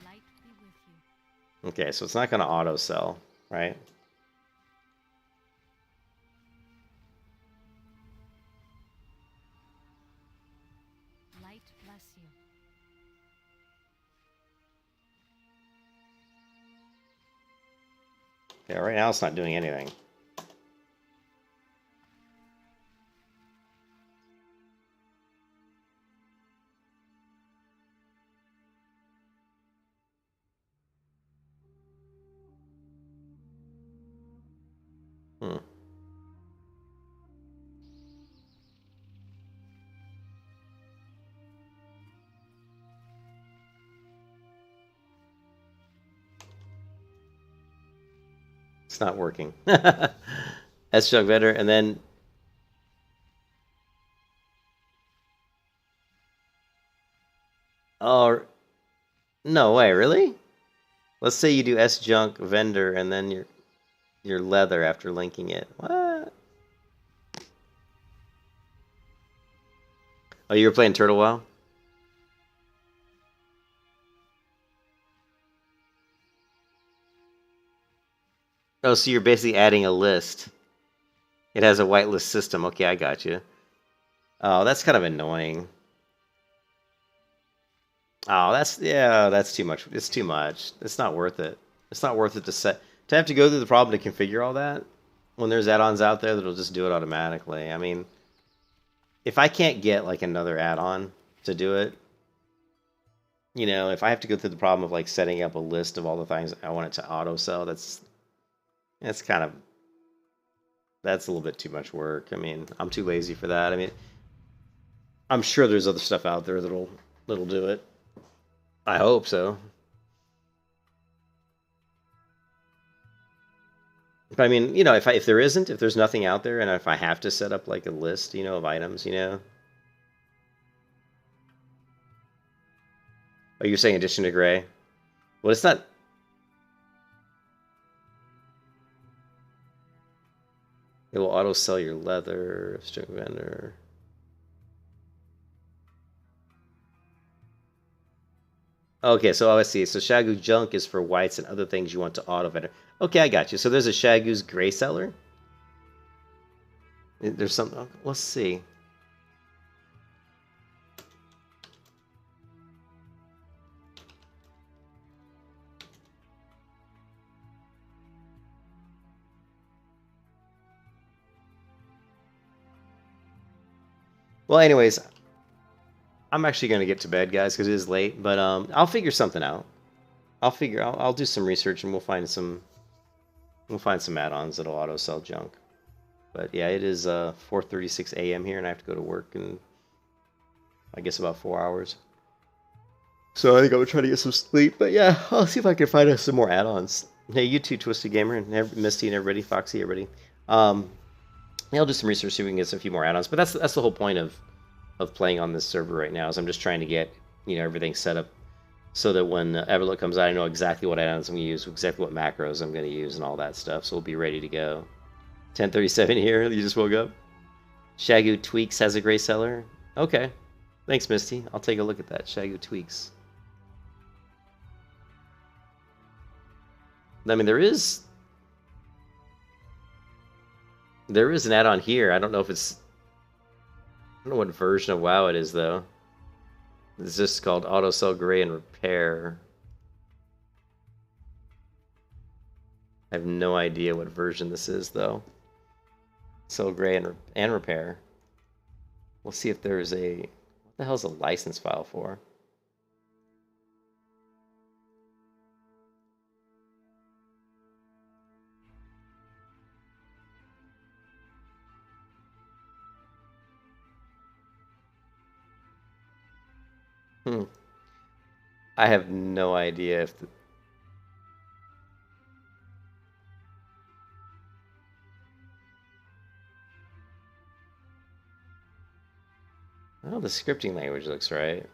Light be with you. Okay, so it's not going to auto sell, right? Light bless you. Yeah, right now it's not doing anything. It's not working. S junk vendor, and then oh no way, really? Let's say you do S junk vendor and then your leather after linking it. What? Oh, you were playing Turtle WoW? Oh, so you're basically adding a list. It has a whitelist system. Okay, I got you. Oh, that's kind of annoying. Oh, that's too much. It's too much. It's not worth it. It's not worth it to have to go through the problem to configure all that when there's add-ons out there that'll just do it automatically. I mean, if I can't get like another add-on to do it, you know, if I have to go through the problem of like setting up a list of all the things I want it to auto sell, that's kind of that's a little bit too much work. I mean, I'm too lazy for that. I mean, I'm sure there's other stuff out there that'll do it. I hope so. But I mean, you know, if there's nothing out there, and if I have to set up like a list, you know, of items, you know. Oh, you're saying addition to gray? Well, it's not. It will auto sell your leather, string vendor. Okay, so I see. So Shagu junk is for whites and other things you want to auto vendor. Okay, I got you. So there's a Shagu's gray seller. There's some. Let's see. Well, anyways, I'm actually gonna get to bed, guys, because it is late. But I'll figure something out. I'll do some research and we'll find some add-ons that'll auto sell junk. But yeah, it is 4:36 a.m. here, and I have to go to work in I guess about 4 hours. So I think I'm gonna try to get some sleep. But yeah, I'll see if I can find us some more add-ons. Hey, you too, Twisted Gamer, and Misty, and everybody, Foxy, everybody. Yeah, I'll do some research, see if we can get some few more add-ons. But that's the whole point of playing on this server right now. Is I'm just trying to get everything set up so that when Everlook comes out, I know exactly what add-ons I'm gonna use, exactly what macros I'm gonna use, and all that stuff. So we'll be ready to go. 10:37 here. You just woke up. Shagu Tweaks has a gray seller. Okay. Thanks, Misty. I'll take a look at that. Shagu Tweaks. I mean, there is an add-on here. I don't know what version of WoW it is, though. It's just called Auto Sell Gray and Repair. I have no idea what version this is, though. Sell Gray and Repair. We'll see if there's what the hell's a license file for? I have no idea if oh, the scripting language looks right.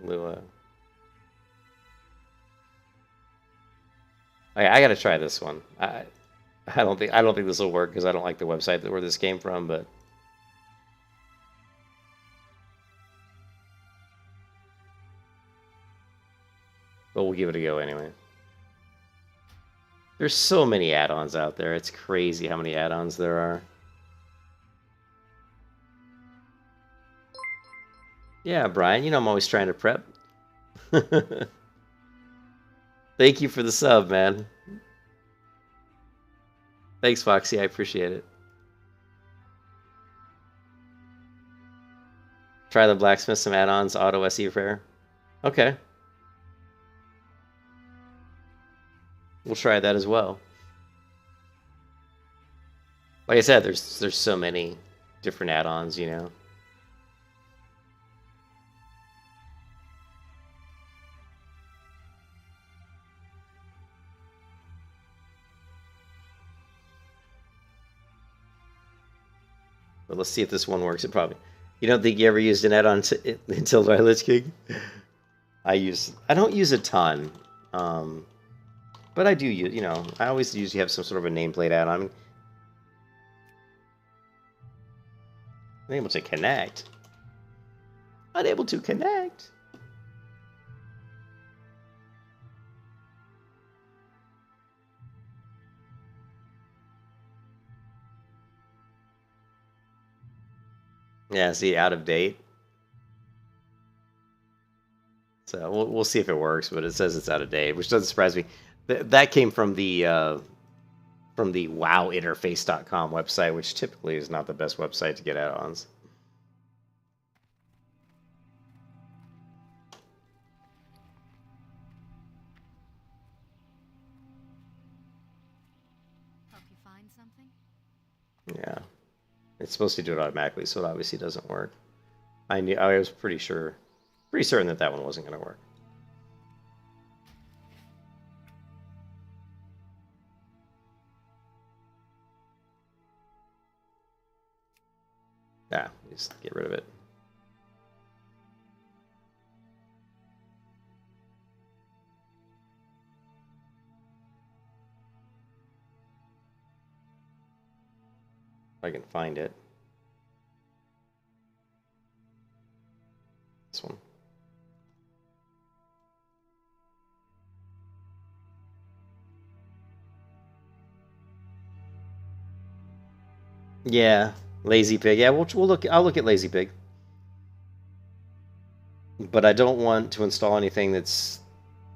Lua. I gotta try this one. I don't think this will work because I don't like the website where this came from, but we'll give it a go anyway. There's so many add-ons out there. It's crazy how many add-ons there are. Yeah, Brian, I'm always trying to prep. Thank you for the sub, man. Thanks, Foxy. I appreciate it. Try the blacksmith, some add-ons, auto SE repair. Okay. We'll try that as well. Like I said, there's so many different add-ons, But let's see if this one works. It probably. You don't think you ever used an add-on until Lich King? I don't use a ton, but I do use. You know, I always usually have some sort of a nameplate add-on. Unable to connect. Unable to connect. Yeah, see, out of date. So we'll see if it works, but it says it's out of date, which doesn't surprise me. That came from the wowinterface.com website, which typically is not the best website to get add-ons. Help you find something? Yeah. It's supposed to do it automatically, so it obviously doesn't work. I was pretty certain that that one wasn't going to work. Yeah, just get rid of it. If I can find it. This one. Yeah, Lazy Pig. Yeah, we'll look. I'll look at Lazy Pig. But I don't want to install anything that's.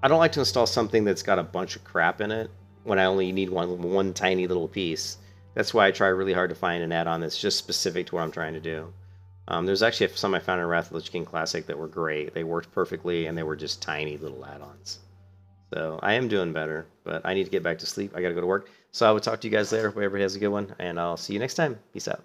I don't like to install something that's got a bunch of crap in it when I only need one tiny little piece. That's why I try really hard to find an add-on that's just specific to what I'm trying to do. There's actually some I found in Wrath of the Lich King Classic that were great. They worked perfectly, and they were just tiny little add-ons. So I am doing better, but I need to get back to sleep. I got to go to work. So I will talk to you guys later. Hope everybody has a good one, and I'll see you next time. Peace out.